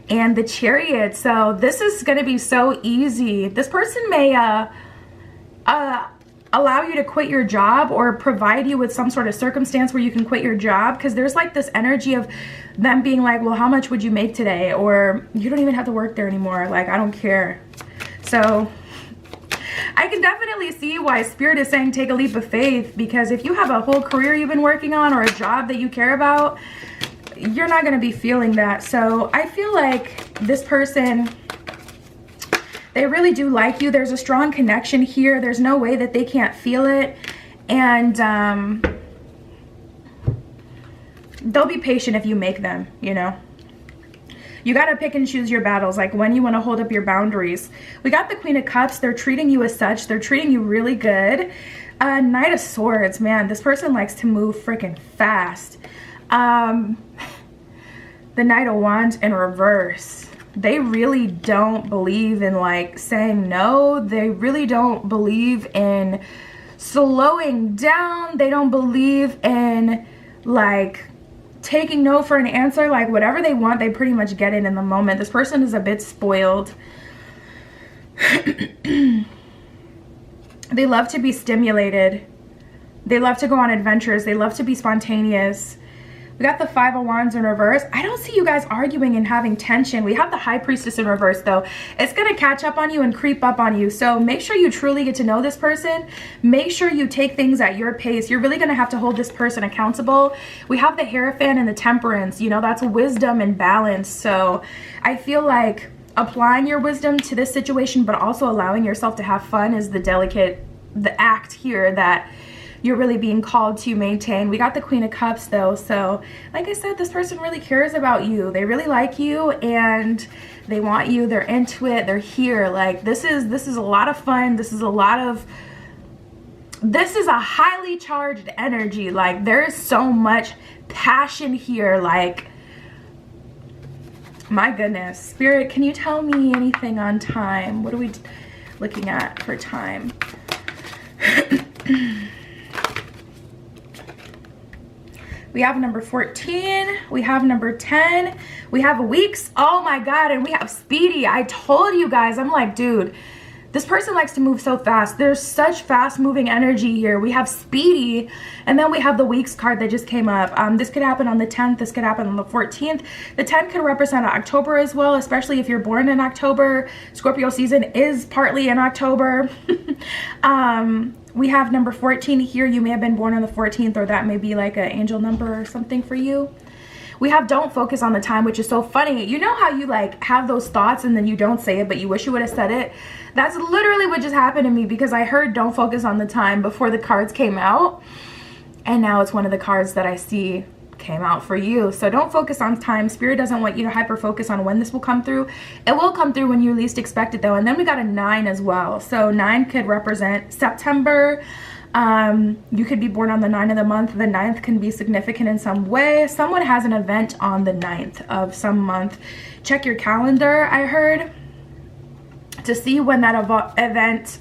and the Chariot. So this is going to be so easy. This person may allow you to quit your job or provide you with some sort of circumstance where you can quit your job, because there's like this energy of them being like, well, how much would you make today? Or you don't even have to work there anymore. Like, I don't care. So I can definitely see why Spirit is saying take a leap of faith, because if you have a whole career you've been working on or a job that you care about, you're not going to be feeling that. So I feel like this person, they really do like you. There's a strong connection here. There's no way that they can't feel it. And they'll be patient if you make them, you know. You got to pick and choose your battles, like when you want to hold up your boundaries. We got the Queen of Cups. They're treating you as such. They're treating you really good. Knight of Swords, man, this person likes to move freaking fast. The Knight of Wands in reverse. They really don't believe in like saying no. They really don't believe in slowing down. They don't believe in like taking no for an answer. Like whatever they want, they pretty much get it in the moment. This person is a bit spoiled. They love to be stimulated. They love to go on adventures. They love to be spontaneous. We got the Five of Wands in reverse. I don't see you guys arguing and having tension. We have the High Priestess in reverse though. It's going to catch up on you and creep up on you. So make sure you truly get to know this person. Make sure you take things at your pace. You're really going to have to hold this person accountable. We have the Hierophant and the Temperance. You know, that's wisdom and balance. So I feel like applying your wisdom to this situation, but also allowing yourself to have fun is the act here that you're really being called to maintain. We got the Queen of Cups though. So like I said, this person really cares about you. They really like you and they want you. They're into it. They're here. Like this is a lot of fun. This is a highly charged energy. Like there is so much passion here. Like, my goodness. Spirit, can you tell me anything on time? What are we looking at for time? We have number 14, we have number 10, we have weeks, oh my God, and we have speedy. I told you guys, I'm like, dude, this person likes to move so fast. There's such fast moving energy here. We have speedy, and then we have the weeks card that just came up. This could happen on the 10th, this could happen on the 14th. The 10th could represent October as well, especially if you're born in October. Scorpio season is partly in October. We have number 14 here. You may have been born on the 14th, or that may be like an angel number or something for you. We have don't focus on the time, which is so funny. You know how you like have those thoughts and then you don't say it, but you wish you would have said it? That's literally what just happened to me, because I heard don't focus on the time before the cards came out. And now it's one of the cards that I see came out for you. So don't focus on time. Spirit doesn't want you to hyper focus on when this will come through. It will come through when you least expect it though. And then we got a 9 as well. So 9 could represent September. You could be born on the 9th of the month. The 9th can be significant in some way. Someone has an event on the 9th of some month. Check your calendar, I heard, to see when that event,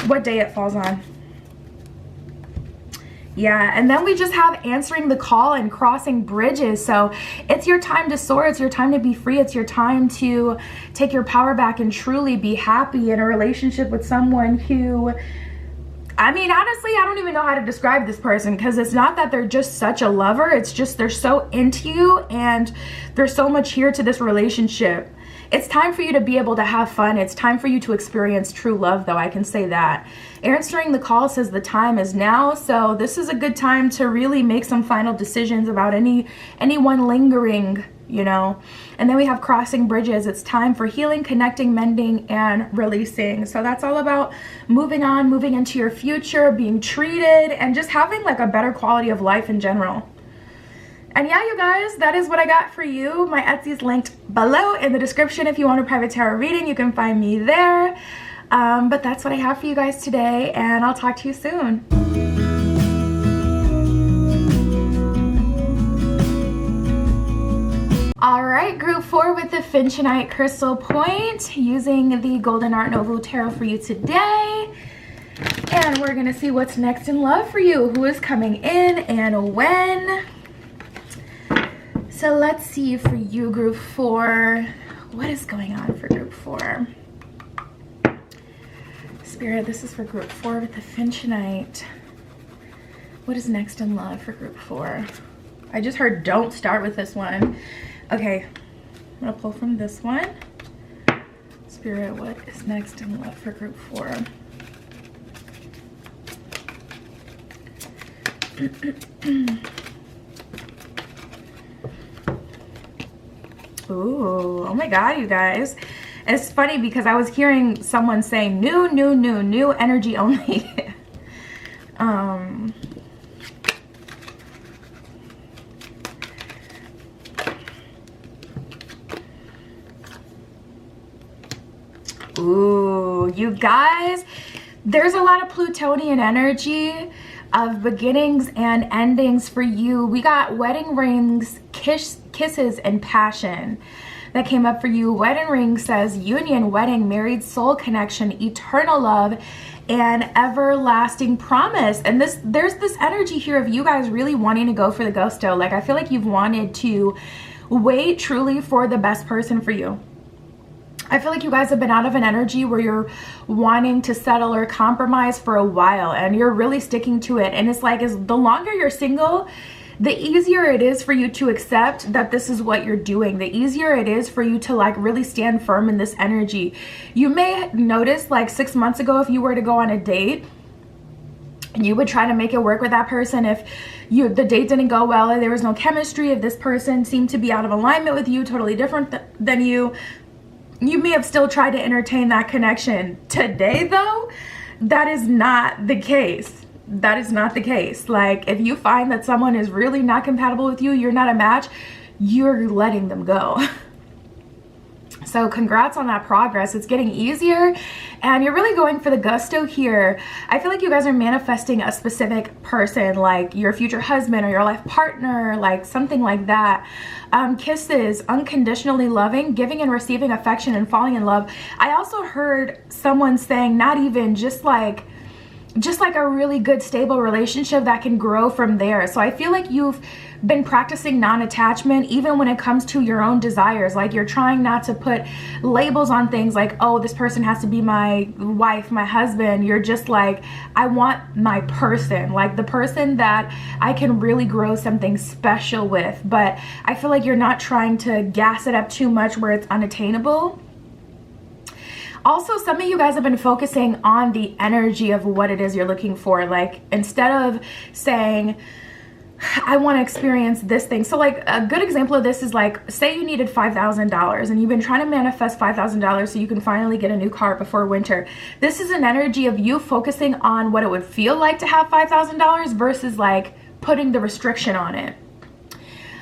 what day it falls on. Yeah, and then we just have answering the call and crossing bridges. So it's your time to soar. It's your time to be free. It's your time to take your power back and truly be happy in a relationship with someone who, I mean, honestly, I don't even know how to describe this person, because it's not that they're just such a lover. It's just they're so into you and there's so much here to this relationship. It's time for you to be able to have fun. It's time for you to experience true love, though, I can say that. Answering the call says the time is now, so this is a good time to really make some final decisions about anyone lingering, you know. And then we have crossing bridges. It's time for healing, connecting, mending, and releasing. So that's all about moving on, moving into your future, being treated, and just having like a better quality of life in general. And yeah, you guys, that is what I got for you. My Etsy is linked below in the description. If you want a private tarot reading, you can find me there. But that's what I have for you guys today, and I'll talk to you soon. All right, group 4 with the Finchonite Crystal Point, using the Golden Art Nouveau Tarot for you today. And we're gonna see what's next in love for you, who is coming in and when. So let's see for you, group 4, what is going on for group 4? Spirit, this is for group 4 with the Finchonite. What is next in love for group 4? I just heard don't start with this one. Okay, I'm gonna pull from this one. Spirit, what is next in love for group 4? Ooh, oh my God, you guys. It's funny because I was hearing someone saying new energy only. Ooh, you guys, there's a lot of Plutonian energy of beginnings and endings for you. We got wedding rings, kisses, and passion that came up for you. Wedding ring says union, wedding, married, soul connection, eternal love, and everlasting promise. And there's this energy here of you guys really wanting to go for the gusto. Like, I feel like you've wanted to wait truly for the best person for you. I feel like you guys have been out of an energy where you're wanting to settle or compromise for a while, and you're really sticking to it. And it's like, the longer you're single, the easier it is for you to accept that this is what you're doing. The easier it is for you to like really stand firm in this energy. You may notice like 6 months ago, if you were to go on a date, you would try to make it work with that person. If the date didn't go well, and there was no chemistry, if this person seemed to be out of alignment with you, totally different than you may have still tried to entertain that connection. Today, though, that is not the case. That is not the case. Like, if you find that someone is really not compatible with you, you're not a match, you're letting them go. So congrats on that progress. It's getting easier, and you're really going for the gusto here. I feel like you guys are manifesting a specific person, like your future husband or your life partner, like something like that. Kisses, unconditionally loving, giving and receiving affection, and falling in love. I also heard someone saying not even just like a really good stable relationship that can grow from there. So I feel like you've been practicing non-attachment even when it comes to your own desires. Like, you're trying not to put labels on things like, oh, this person has to be my wife, my husband. You're just like, I want my person, like the person that I can really grow something special with. But I feel like you're not trying to gas it up too much where it's unattainable. Also, some of you guys have been focusing on the energy of what it is you're looking for. Like, instead of saying, I want to experience this thing. So like, a good example of this is like, say you needed $5,000 and you've been trying to manifest $5,000 so you can finally get a new car before winter. This is an energy of you focusing on what it would feel like to have $5,000 versus like putting the restriction on it.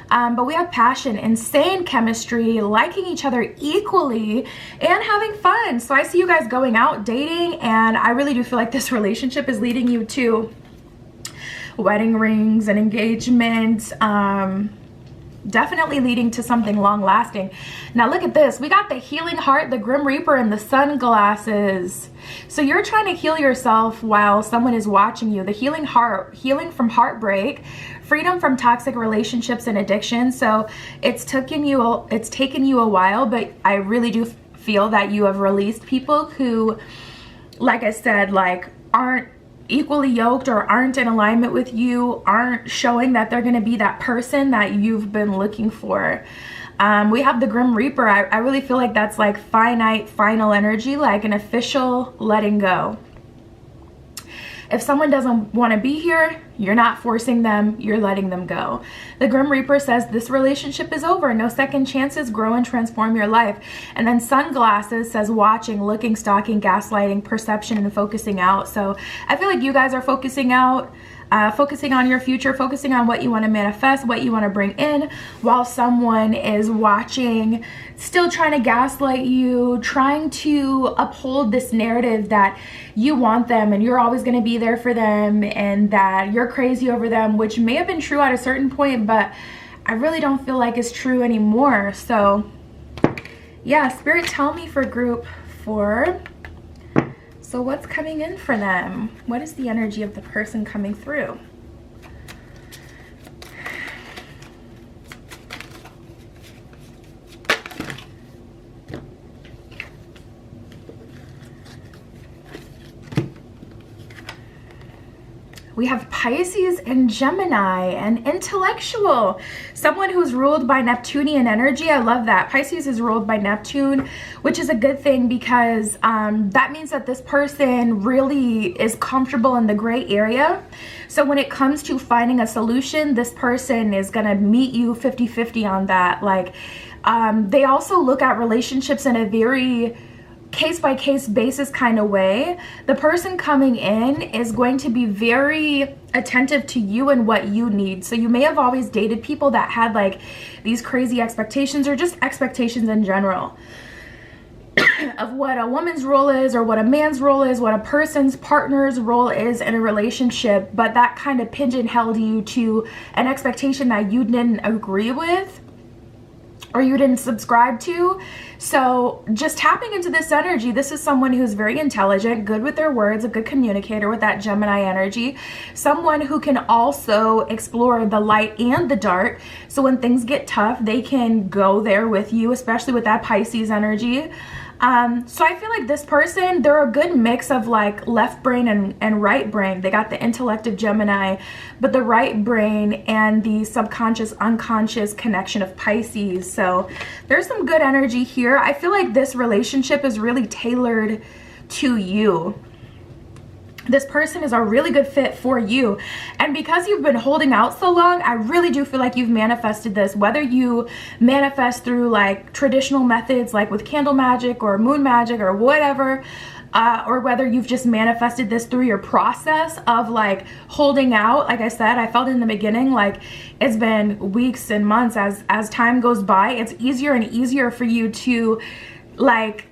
But we have passion, insane chemistry, liking each other equally, and having fun. So I see you guys going out, dating, and I really do feel like this relationship is leading you to wedding rings and engagement. Definitely leading to something long lasting. Now look at this. We got the healing heart, the Grim Reaper, and the sunglasses. So you're trying to heal yourself while someone is watching you. The healing heart, healing from heartbreak, freedom from toxic relationships and addiction. So it's taken you a while, but I really do feel that you have released people who, like I said, like aren't equally yoked or aren't in alignment with you, aren't showing that they're going to be that person that you've been looking for. We have the Grim Reaper. I really feel like that's like finite, final energy, like an official letting go. If someone doesn't want to be here, you're not forcing them, you're letting them go. The Grim Reaper says this relationship is over. No second chances, grow and transform your life. And then sunglasses says watching, looking, stalking, gaslighting, perception, and focusing out. So I feel like you guys are focusing out, focusing on your future, focusing on what you want to manifest, what you want to bring in, while someone is watching, still trying to gaslight you, trying to uphold this narrative that you want them and you're always going to be there for them and that you're crazy over them, which may have been true at a certain point, but I really don't feel like it's true anymore. So yeah, Spirit, tell me for group 4. So what's coming in for them? What is the energy of the person coming through? We have Pisces and Gemini and intellectual. Someone who's ruled by Neptunian energy. I love that. Pisces is ruled by Neptune, which is a good thing because that means that this person really is comfortable in the gray area. So when it comes to finding a solution, this person is going to meet you 50-50 on that. Like they also look at relationships in a very case-by-case basis kind of way. The person coming in is going to be very attentive to you and what you need. So you may have always dated people that had like these crazy expectations or just expectations in general of what a woman's role is or what a man's role is, what a person's partner's role is in a relationship, but that kind of pigeonholed you to an expectation that you didn't agree with or you didn't subscribe to. So just tapping into this energy, this is someone who's very intelligent, good with their words, a good communicator with that Gemini energy, someone who can also explore the light and the dark. So when things get tough, they can go there with you, especially with that Pisces energy. So I feel like this person, they're a good mix of like left brain and right brain. They got the intellect of Gemini, but the right brain and the subconscious, unconscious connection of Pisces. So there's some good energy here. I feel like this relationship is really tailored to you. This person is a really good fit for you. And because you've been holding out so long, I really do feel like you've manifested this, whether you manifest through like traditional methods like with candle magic or moon magic or whatever, or whether you've just manifested this through your process of like holding out. Like I said, I felt in the beginning like it's been weeks and months. As time goes by, it's easier and easier for you to like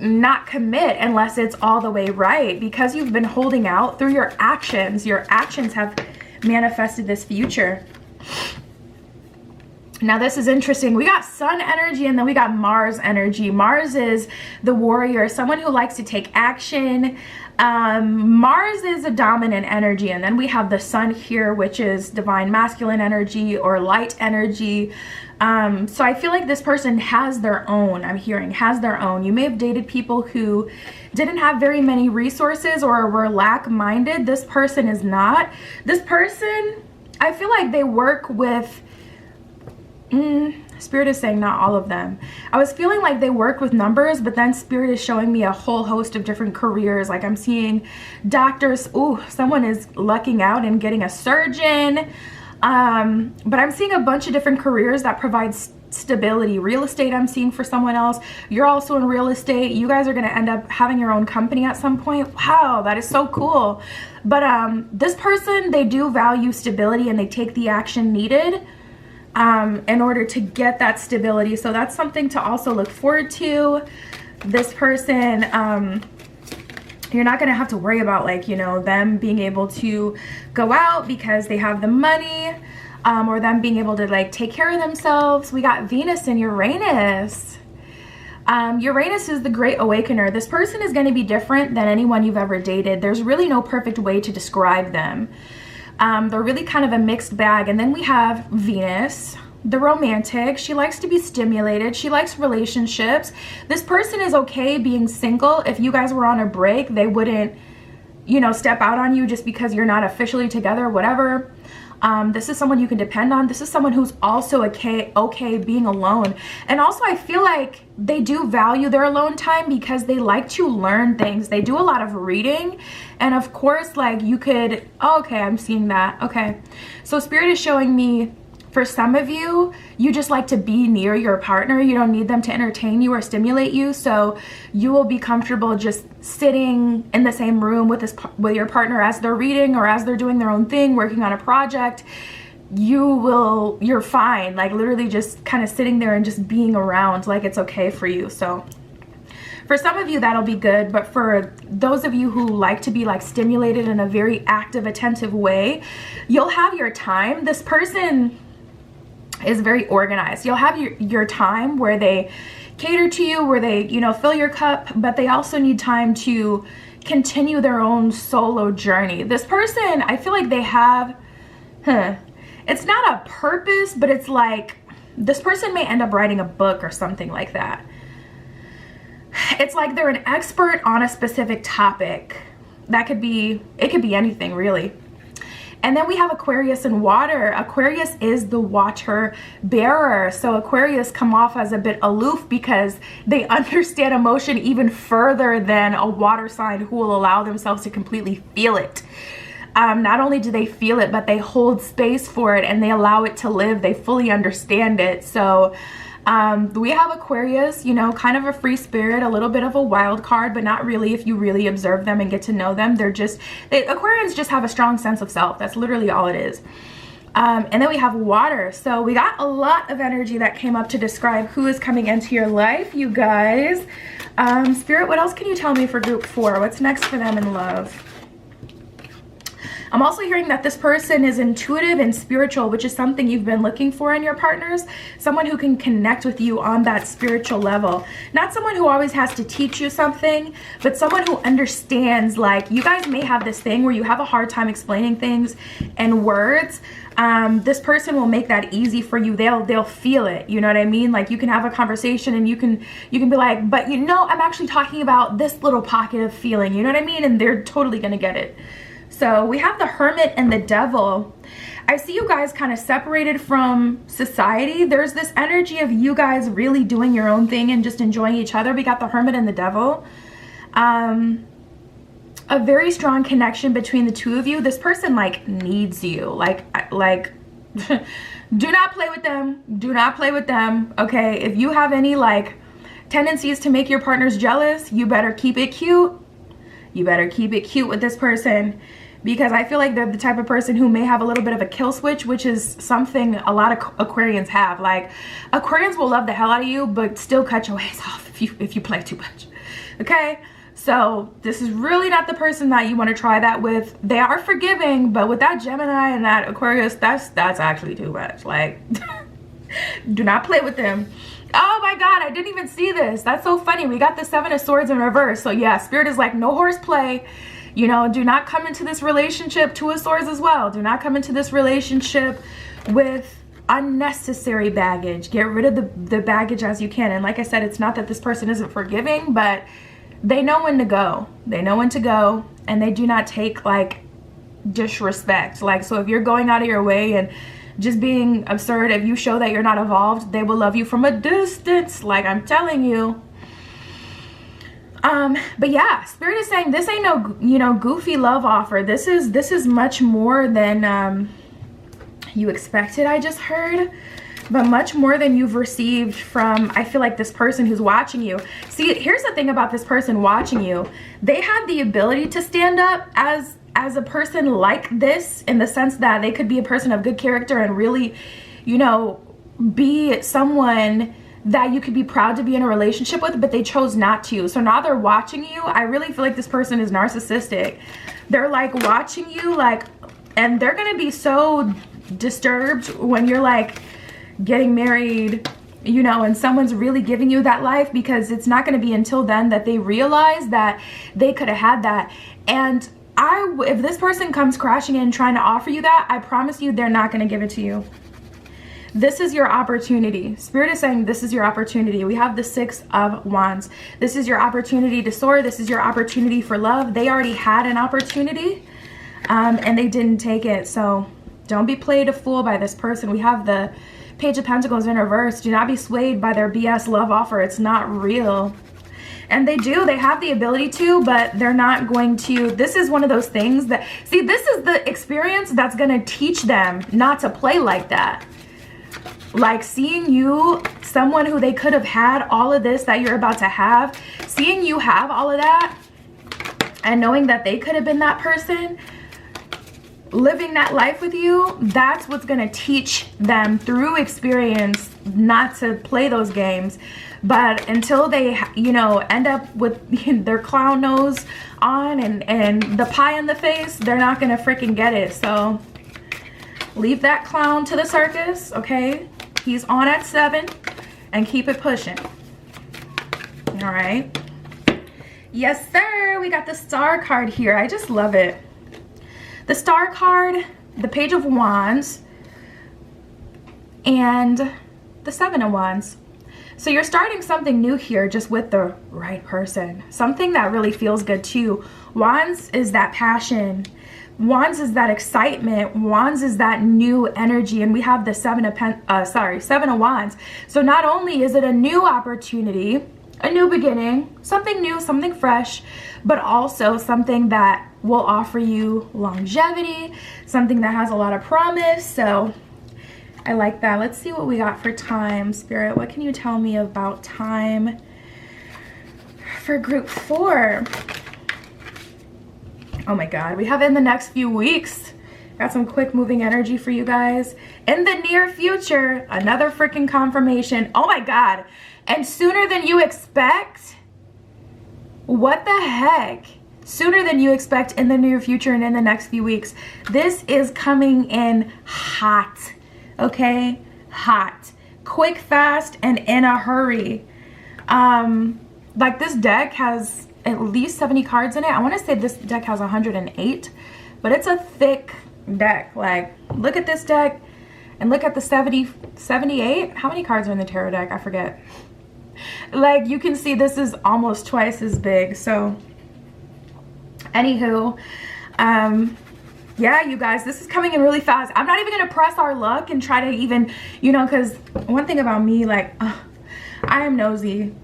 not commit unless it's all the way right, because you've been holding out through your actions. Your actions have manifested this future. Now this is interesting. We got Sun energy and then we got Mars energy. Mars is the warrior, someone who likes to take action. Mars is a dominant energy, and then we have the Sun here, which is divine masculine energy or light energy. So I feel like this person has their own, I'm hearing, has their own. You may have dated people who didn't have very many resources or were lack-minded. This person is not. This person, I feel like they work with, Spirit is saying not all of them. I was feeling like they worked with numbers, but then Spirit is showing me a whole host of different careers. Like I'm seeing doctors. Ooh, someone is lucking out and getting a surgeon. But I'm seeing a bunch of different careers that provide stability. Real estate I'm seeing for someone else. You're also in real estate. You guys are going to end up having your own company at some point. Wow, that is so cool. But this person, they do value stability and they take the action needed. in order to get that stability. So that's something to also look forward to. This person, you're not gonna have to worry about, like, you know, them being able to go out because they have the money, or them being able to like take care of themselves. We got Venus and Uranus. Uranus is the great awakener. This person is going to be different than anyone you've ever dated. There's really no perfect way to describe them. They're really kind of a mixed bag. And then we have Venus, the romantic. She likes to be stimulated. She likes relationships. This person is okay being single. If you guys were on a break, they wouldn't, you know, step out on you just because you're not officially together, whatever. This is someone you can depend on. This is someone who's also okay being alone. And also I feel like they do value their alone time because they like to learn things. They do a lot of reading. And of course, like, you could, oh, okay, I'm seeing that. Okay. So Spirit is showing me, for some of you, you just like to be near your partner. You don't need them to entertain you or stimulate you. So you will be comfortable just sitting in the same room with your partner as they're reading or as they're doing their own thing, working on a project. You're fine. Like, literally just kind of sitting there and just being around, like, it's okay for you. So for some of you, that'll be good. But for those of you who like to be like stimulated in a very active, attentive way, you'll have your time. This person is very organized. You'll have your time where they cater to you, where they, you know, fill your cup, but they also need time to continue their own solo journey. This person, I feel like they have, it's not a purpose, but it's like, this person may end up writing a book or something like that. It's like they're an expert on a specific topic. That could be, it could be anything really. And then we have Aquarius and water. Aquarius is the water bearer. So Aquarius come off as a bit aloof because they understand emotion even further than a water sign who will allow themselves to completely feel it. Not only do they feel it, but they hold space for it and they allow it to live. They fully understand it. So we have Aquarius, you know, kind of a free spirit, a little bit of a wild card, but not really if you really observe them and get to know them. Aquarians just have a strong sense of self. That's literally all it is. And then we have water. So we got a lot of energy that came up to describe who is coming into your life, you guys. Spirit, what else can you tell me for group 4? What's next for them in love? I'm also hearing that this person is intuitive and spiritual, which is something you've been looking for in your partners. Someone who can connect with you on that spiritual level. Not someone who always has to teach you something, but someone who understands, like, you guys may have this thing where you have a hard time explaining things in words. This person will make that easy for you. They'll feel it. You know what I mean? Like, you can have a conversation and you can be like, but you know, I'm actually talking about this little pocket of feeling. You know what I mean? And they're totally going to get it. So we have the Hermit and the Devil. I see you guys kind of separated from society. There's this energy of you guys really doing your own thing and just enjoying each other. We got the Hermit and the Devil. A very strong connection between the two of you. This person, like, needs you. Like do not play with them. Do not play with them. Okay, if you have any like tendencies to make your partners jealous, you better keep it cute. You better keep it cute with this person, because I feel like they're the type of person who may have a little bit of a kill switch, which is something a lot of Aquarians have. Like, Aquarians will love the hell out of you, but still cut your ways off if you play too much. Okay? So this is really not the person that you want to try that with. They are forgiving, but with that Gemini and that Aquarius, that's actually too much. Like, do not play with them. Oh my God, I didn't even see this. That's so funny. We got the 7 of Swords in reverse. So yeah, Spirit is like, no horseplay. You know, do not come into this relationship, 2 of Swords as well. Do not come into this relationship with unnecessary baggage. Get rid of the baggage as you can. And like I said, it's not that this person isn't forgiving, but they know when to go. They know when to go, and they do not take like disrespect. Like, so if you're going out of your way and just being absurd, if you show that you're not evolved, they will love you from a distance. Like, I'm telling you. But yeah, Spirit is saying this ain't no, you know, goofy love offer. This is much more than you expected, I just heard. But much more than you've received from, I feel like, this person who's watching you. See, here's the thing about this person watching you. They have the ability to stand up as a person like this, in the sense that they could be a person of good character and really, you know, be someone that you could be proud to be in a relationship with, but they chose not to. So now they're watching you. I really feel like this person is narcissistic. They're like watching you, like, and they're gonna be so disturbed when you're like getting married, you know, and someone's really giving you that life, because it's not going to be until then that they realize that they could have had that. And if this person comes crashing in trying to offer you that, I promise you they're not going to give it to you. This is your opportunity. Spirit is saying this is your opportunity. We have the 6 of Wands. This is your opportunity to soar. This is your opportunity for love. They already had an opportunity and they didn't take it. So don't be played a fool by this person. We have the Page of Pentacles in reverse. Do not be swayed by their BS love offer. It's not real. And they have the ability to, but they're not going to. This is one of those things that, see, this is the experience that's going to teach them not to play like that. Like seeing you, someone who they could have had all of this that you're about to have, seeing you have all of that and knowing that they could have been that person, living that life with you, that's what's going to teach them through experience not to play those games. But until they, you know, end up with their clown nose on and the pie in the face, they're not going to freaking get it. So leave that clown to the circus, okay? He's on at 7 and keep it pushing. All right. Yes, sir. We got the Star card here. I just love it. The Star card, the Page of Wands, and the 7 of Wands. So you're starting something new here just with the right person. Something that really feels good too. Wands is that passion. Wands is that excitement. Wands is that new energy. And we have the 7 of Wands. So not only is it a new opportunity, a new beginning, something new, something fresh, but also something that will offer you longevity, something that has a lot of promise. So I like that. Let's see what we got for time, Spirit. What can you tell me about time for group 4? Oh my God, we have in the next few weeks. Got some quick moving energy for you guys. In the near future, another freaking confirmation. Oh my God. And sooner than you expect. What the heck? Sooner than you expect, in the near future and in the next few weeks. This is coming in hot. Okay? Hot. Quick, fast, and in a hurry. Like this deck has at least 70 cards in it. I want to say this deck has 108, but it's a thick deck. Like, look at this deck and look at the 78. How many cards are in the tarot deck? I forget. Like, you can see this is almost twice as big. So anywho, yeah, you guys, this is coming in really fast. I'm not even gonna press our luck and try to even, you know, because one thing about me, like, I am nosy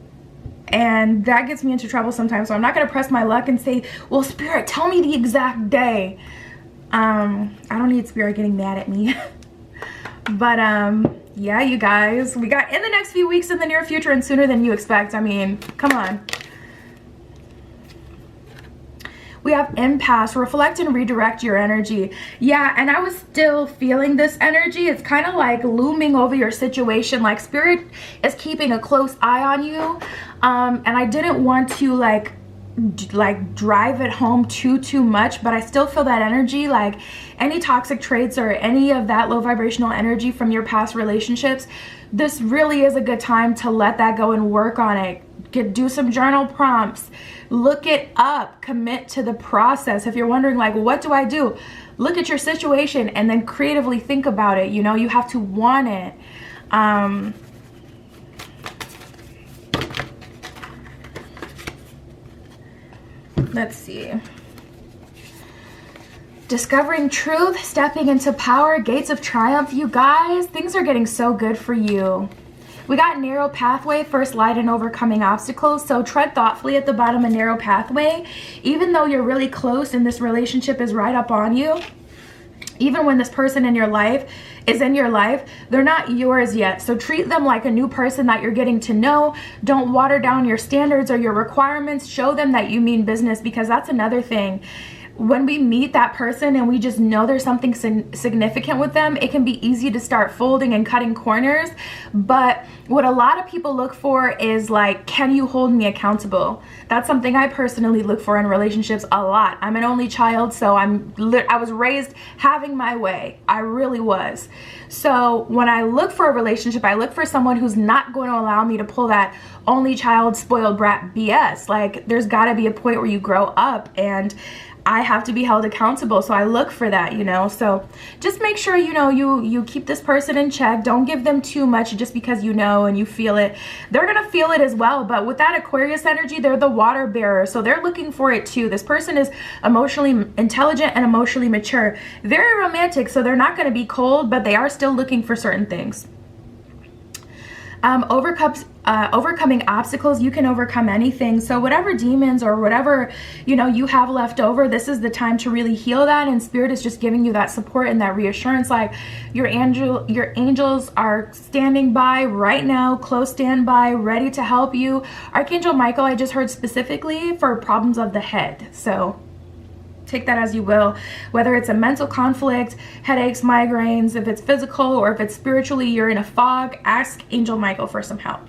and that gets me into trouble sometimes. So I'm not gonna press my luck and say, well, Spirit, tell me the exact day. I don't need Spirit getting mad at me. But yeah, you guys, we got in the next few weeks, in the near future, and sooner than you expect. I mean, come on. We have impasse. Reflect and redirect your energy. Yeah, and I was still feeling this energy. It's kind of like looming over your situation. Like Spirit is keeping a close eye on you. And I didn't want to like drive it home too much, but I still feel that energy. Like any toxic traits or any of that low vibrational energy from your past relationships, this really is a good time to let that go and work on it. Do some journal prompts, look it up, commit to the process. If you're wondering, like, what do I do? Look at your situation and then creatively think about it. You know, you have to want it. Let's see. Discovering truth, stepping into power, gates of triumph. You guys, things are getting so good for you. We got narrow pathway, first light and overcoming obstacles. So tread thoughtfully at the bottom of narrow pathway. Even though you're really close and this relationship is right up on you, even when this person in your life is in your life, they're not yours yet. So treat them like a new person that you're getting to know. Don't water down your standards or your requirements. Show them that you mean business, because that's another thing. when we meet that person and we just know there's something significant with them, it can be easy to start folding and cutting corners. But what a lot of people look for is like, can you hold me accountable? That's something I personally look for in relationships a lot. I'm an only child, so I was raised having my way. I really was. So when I look for a relationship, I look for someone who's not going to allow me to pull that only child spoiled brat BS. Like, there's got to be a point where you grow up, and I have to be held accountable. So I look for that, you know. So just make sure, you know, you keep this person in check. Don't give them too much just because you know and you feel it. They're gonna feel it as well. But with that Aquarius energy, they're the water bearer, so they're looking for it too. This person is emotionally intelligent and emotionally mature, very romantic, so they're not going to be cold, but they are still looking for certain things. Overcoming obstacles, you can overcome anything. So whatever demons or whatever, you know, you have left over, this is the time to really heal that. And Spirit is just giving you that support and that reassurance. Like, your angels are standing by right now, close standby, ready to help you. Archangel Michael, I just heard specifically for problems of the head. So take that as you will, whether it's a mental conflict, headaches, migraines, if it's physical or if it's spiritually, you're in a fog, ask Angel Michael for some help.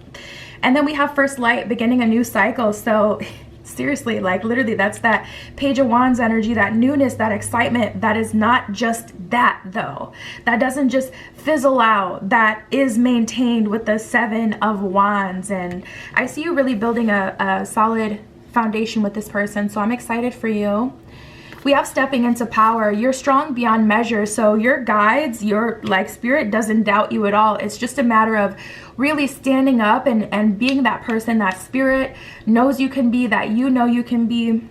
And then we have first light, beginning a new cycle. So seriously, like literally, that's that Page of Wands energy, that newness, that excitement. That is not just that though. That doesn't just fizzle out. That is maintained with the Seven of Wands. And I see you really building a solid foundation with this person. So I'm excited for you. We have stepping into power. You're strong beyond measure. So your guides, your like Spirit doesn't doubt you at all. It's just a matter of really standing up and being that person that Spirit knows you can be, that you know you can be,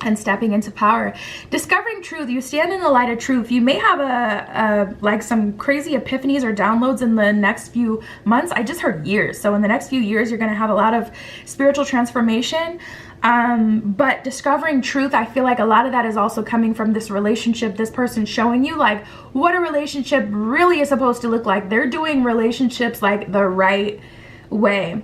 and stepping into power. Discovering truth. You stand in the light of truth. You may have like some crazy epiphanies or downloads in the next few months. I just heard years. So in the next few years, you're going to have a lot of spiritual transformation. But discovering truth, I feel like a lot of that is also coming from this relationship, this person showing you like what a relationship really is supposed to look like. They're doing relationships like the right way.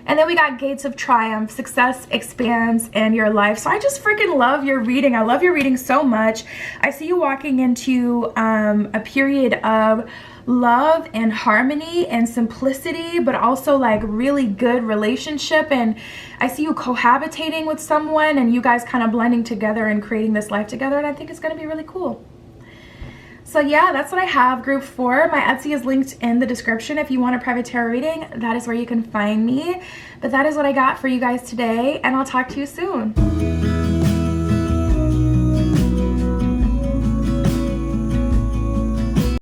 And then we got Gates of Triumph, success expands in your life. So I just freaking love your reading. I love your reading so much. I see you walking into a period of love and harmony and simplicity, but also like really good relationship. And I see you cohabitating with someone and you guys kind of blending together and creating this life together. And I think it's going to be really cool. So yeah, that's what I have, group 4. My Etsy is linked in the description. If you want a private tarot reading, that is where you can find me. But that is what I got for you guys today, and I'll talk to you soon.